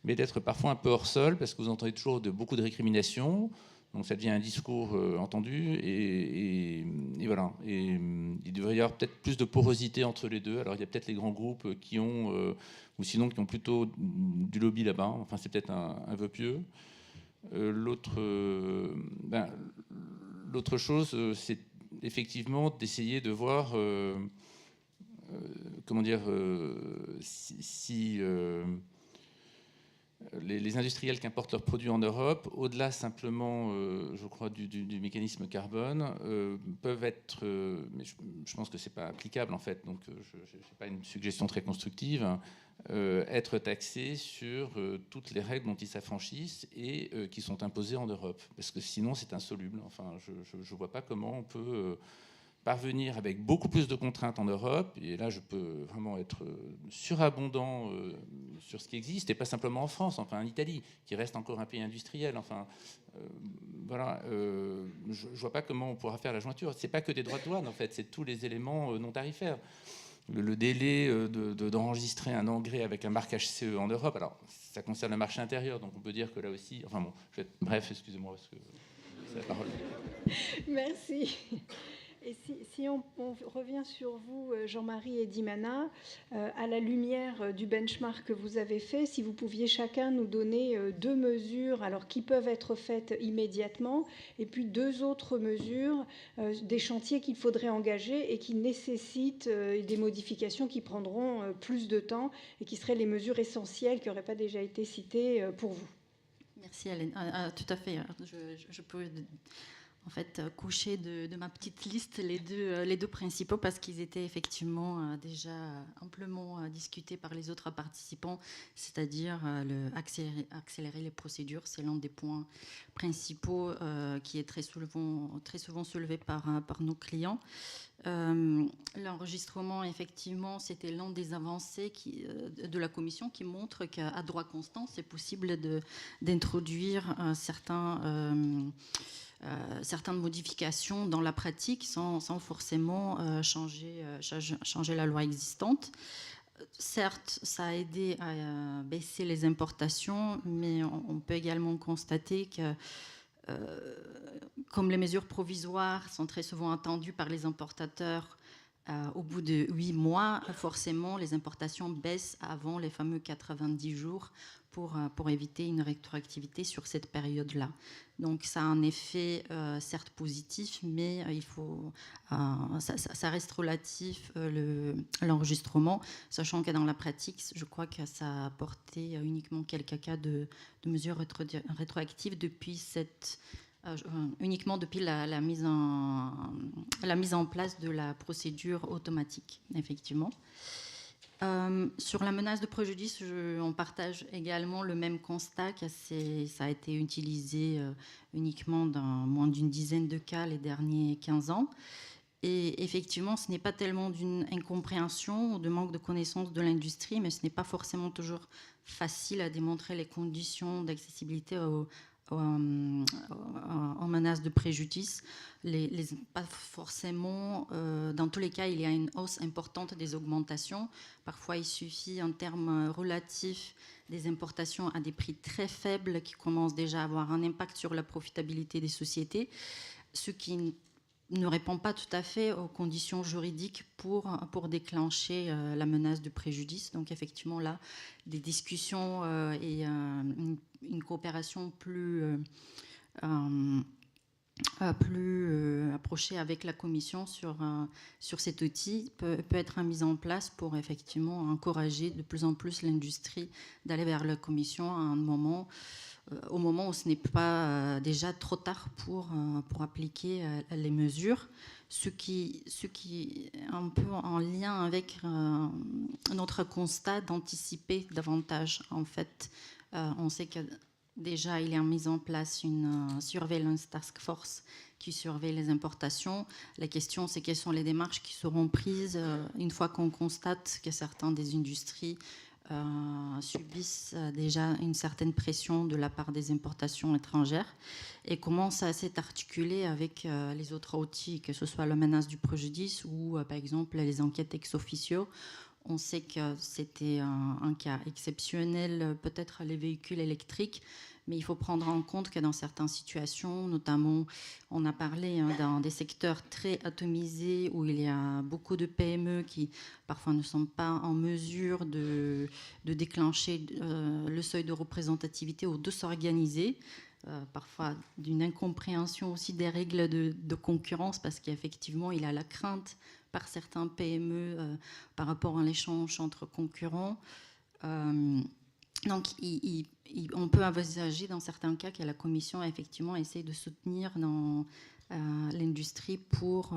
mais d'être parfois un peu hors sol parce que vous entendez toujours beaucoup de récriminations, donc ça devient un discours entendu et voilà. Et il devrait y avoir peut-être plus de porosité entre les deux. Alors il y a peut-être les grands groupes qui ont, ou sinon qui ont plutôt du lobby là-bas, enfin c'est peut-être un vœu pieux. L'autre chose, c'est effectivement d'essayer de voir comment dire, si les industriels qui importent leurs produits en Europe, au-delà simplement, je crois, du mécanisme carbone, peuvent être, mais je pense que c'est pas applicable en fait, donc je n'ai pas une suggestion très constructive, être taxés sur toutes les règles dont ils s'affranchissent et qui sont imposées en Europe, parce que sinon c'est insoluble. Enfin, je vois pas comment on peut parvenir avec beaucoup plus de contraintes en Europe, et là je peux vraiment être surabondant sur ce qui existe, et pas simplement en France, enfin en Italie, qui reste encore un pays industriel, enfin voilà, je vois pas comment on pourra faire la jointure. C'est pas que des droits de douane en fait, c'est tous les éléments non tarifaires. Le délai d'enregistrer un engrais avec un marquage CE en Europe, alors ça concerne le marché intérieur, donc on peut dire que là aussi, enfin bon, bref, excusez-moi, parce que c'est la parole. Merci. Et si on revient sur vous, Jean-Marie et Dimana, à la lumière du benchmark que vous avez fait, si vous pouviez chacun nous donner 2 mesures alors, qui peuvent être faites immédiatement, et puis 2 autres mesures, des chantiers qu'il faudrait engager et qui nécessitent des modifications qui prendront plus de temps et qui seraient les mesures essentielles qui n'auraient pas déjà été citées pour vous. Merci Hélène. Tout à fait. Je peux en fait coucher de ma petite liste les deux principaux parce qu'ils étaient effectivement déjà amplement discutés par les autres participants, c'est-à-dire accélérer les procédures. C'est l'un des points principaux qui est très souvent soulevé par nos clients. L'enregistrement, effectivement, c'était l'une des avancées de la Commission qui montre qu'à droit constant, c'est possible d'introduire certaines modifications dans la pratique sans forcément changer la loi existante. Certes, ça a aidé à baisser les importations, mais on peut également constater que comme les mesures provisoires sont très souvent attendues par les importateurs, au bout de 8 mois, forcément, les importations baissent avant les fameux 90 jours pour éviter une rétroactivité sur cette période-là. Donc ça a un effet certes positif, mais ça reste relatif l'enregistrement, sachant que dans la pratique, je crois que ça a apporté uniquement quelques cas de mesures rétroactives uniquement depuis la mise en place de la procédure automatique, effectivement. Sur la menace de préjudice, on partage également le même constat que ça a été utilisé uniquement dans moins d'une dizaine de cas les derniers 15 ans. Et effectivement, ce n'est pas tellement d'une incompréhension ou de manque de connaissance de l'industrie, mais ce n'est pas forcément toujours facile à démontrer les conditions d'accessibilité en menace de préjudice. Pas forcément, dans tous les cas, il y a une hausse importante des augmentations. Parfois, il suffit en termes relatifs des importations à des prix très faibles qui commencent déjà à avoir un impact sur la profitabilité des sociétés, ce qui ne répond pas tout à fait aux conditions juridiques pour déclencher la menace de préjudice. Donc effectivement, là, des discussions et une coopération plus approchée avec la Commission sur cet outil peut être mise en place pour effectivement encourager de plus en plus l'industrie d'aller vers la Commission au moment où ce n'est pas déjà trop tard pour appliquer les mesures, ce qui est un peu en lien avec notre constat d'anticiper davantage. En fait, on sait que déjà il y a mis en place une surveillance task force qui surveille les importations. La question, c'est quelles sont les démarches qui seront prises une fois qu'on constate que certaines des industries subissent déjà une certaine pression de la part des importations étrangères, et comment ça s'est articulé avec les autres outils, que ce soit la menace du préjudice ou par exemple les enquêtes ex officio. On sait que c'était un cas exceptionnel, peut-être les véhicules électriques, mais il faut prendre en compte que dans certaines situations, notamment, on a parlé dans des secteurs très atomisés où il y a beaucoup de PME qui parfois ne sont pas en mesure de déclencher le seuil de représentativité ou de s'organiser. Parfois d'une incompréhension aussi des règles de concurrence, parce qu'effectivement, il y a la crainte par certains PME par rapport à l'échange entre concurrents. Donc, on peut envisager dans certains cas que la Commission a effectivement essayé de soutenir l'industrie pour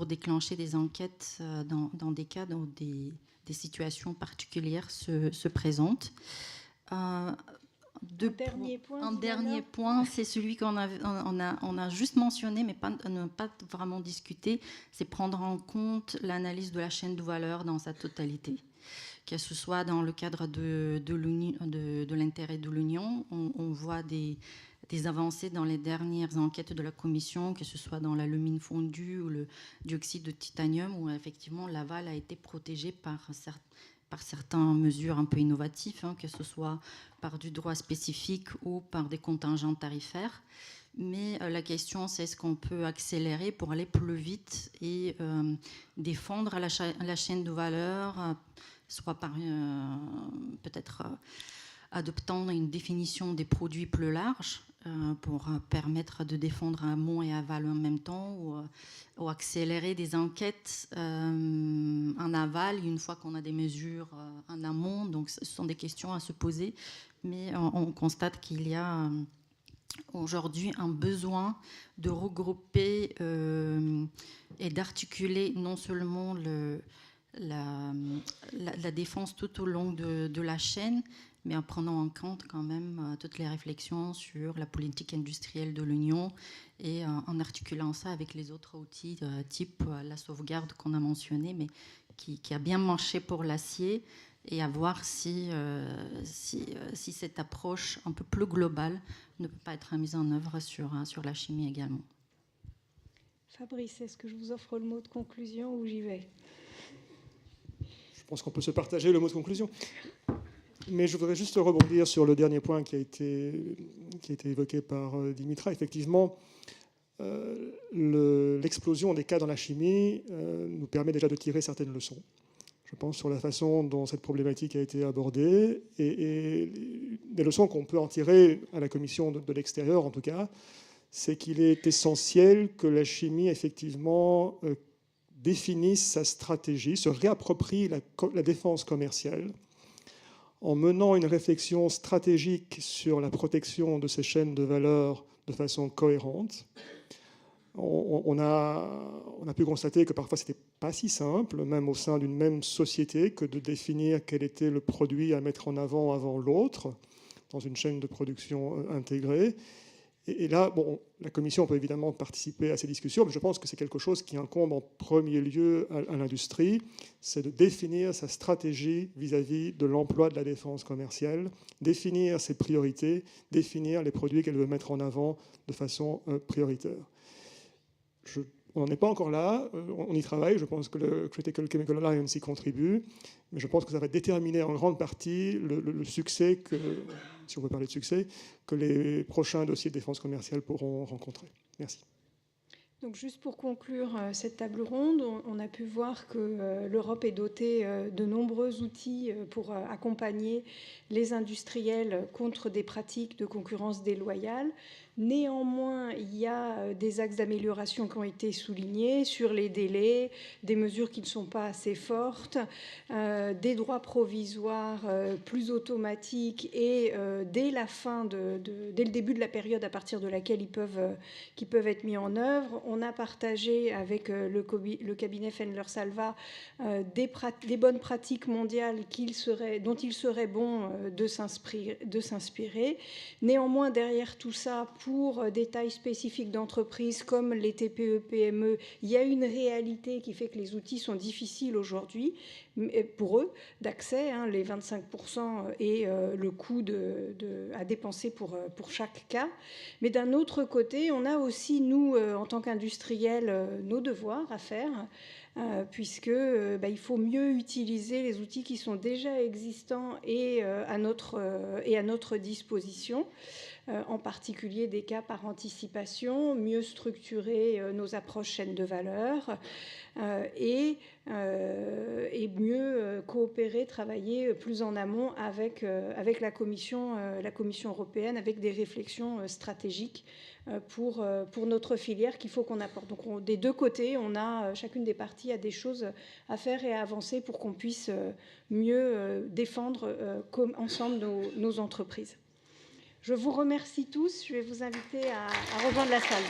déclencher des enquêtes dans des cas où des situations particulières se présentent. Un dernier point, c'est celui qu'on a juste mentionné, mais pas vraiment discuté, c'est prendre en compte l'analyse de la chaîne de valeur dans sa totalité. Que ce soit dans le cadre de l'intérêt de l'Union, on voit des avancées dans les dernières enquêtes de la Commission, que ce soit dans l'alumine fondu ou le dioxyde de titanium, où effectivement l'aval a été protégé par certaines mesures un peu innovatives, que ce soit par du droit spécifique ou par des contingents tarifaires. Mais la question, c'est est-ce qu'on peut accélérer pour aller plus vite et défendre la chaîne de valeur, soit par peut-être adoptant une définition des produits plus large pour permettre de défendre amont et aval en même temps, ou accélérer des enquêtes en aval une fois qu'on a des mesures en amont. Donc ce sont des questions à se poser, mais on constate qu'il y a aujourd'hui un besoin de regrouper et d'articuler non seulement la défense tout au long de la chaîne, mais en prenant en compte quand même toutes les réflexions sur la politique industrielle de l'Union et en articulant ça avec les autres outils type la sauvegarde qu'on a mentionné, mais qui a bien marché pour l'acier, et à voir si cette approche un peu plus globale ne peut pas être mise en œuvre sur la chimie également. Fabrice, est-ce que je vous offre le mot de conclusion ou j'y vais ? Je pense qu'on peut se partager le mot de conclusion. Mais je voudrais juste rebondir sur le dernier point qui a été évoqué par Dimitra. Effectivement, l'explosion des cas dans la chimie nous permet déjà de tirer certaines leçons, je pense, sur la façon dont cette problématique a été abordée, et des leçons qu'on peut en tirer à la Commission de l'extérieur, en tout cas, c'est qu'il est essentiel que la chimie, effectivement, définisse sa stratégie, se réapproprie la défense commerciale, en menant une réflexion stratégique sur la protection de ces chaînes de valeur de façon cohérente. On a pu constater que parfois, ce n'était pas si simple, même au sein d'une même société, que de définir quel était le produit à mettre en avant l'autre, dans une chaîne de production intégrée. Et là, bon, la Commission peut évidemment participer à ces discussions, mais je pense que c'est quelque chose qui incombe en premier lieu à l'industrie, c'est de définir sa stratégie vis-à-vis de l'emploi de la défense commerciale, définir ses priorités, définir les produits qu'elle veut mettre en avant de façon prioritaire. On n'en est pas encore là, on y travaille, je pense que le Critical Chemical Alliance y contribue, mais je pense que ça va déterminer en grande partie le succès, si on peut parler de succès, que les prochains dossiers de défense commerciale pourront rencontrer. Merci. Donc juste pour conclure cette table ronde, on a pu voir que l'Europe est dotée de nombreux outils pour accompagner les industriels contre des pratiques de concurrence déloyale. Néanmoins, il y a des axes d'amélioration qui ont été soulignés sur les délais, des mesures qui ne sont pas assez fortes, des droits provisoires plus automatiques et dès le début de la période à partir de laquelle qui peuvent être mis en œuvre. On a partagé avec le cabinet Fendler-Salva des bonnes pratiques mondiales dont il serait bon de s'inspirer. Néanmoins, derrière tout ça, pour des tailles spécifiques d'entreprises comme les TPE-PME, il y a une réalité qui fait que les outils sont difficiles aujourd'hui pour eux d'accès, les 25% et le coût à dépenser pour chaque cas. Mais d'un autre côté, on a aussi, nous, en tant qu'industriels, nos devoirs à faire, puisque il faut mieux utiliser les outils qui sont déjà existants et à notre disposition, en particulier des cas par anticipation, mieux structurer nos approches chaînes de valeur et mieux coopérer, travailler plus en amont avec la Commission européenne, avec des réflexions stratégiques pour notre filière qu'il faut qu'on apporte. Donc des deux côtés, chacune des parties a des choses à faire et à avancer pour qu'on puisse mieux défendre ensemble nos entreprises. Je vous remercie tous. Je vais vous inviter à rejoindre la salle.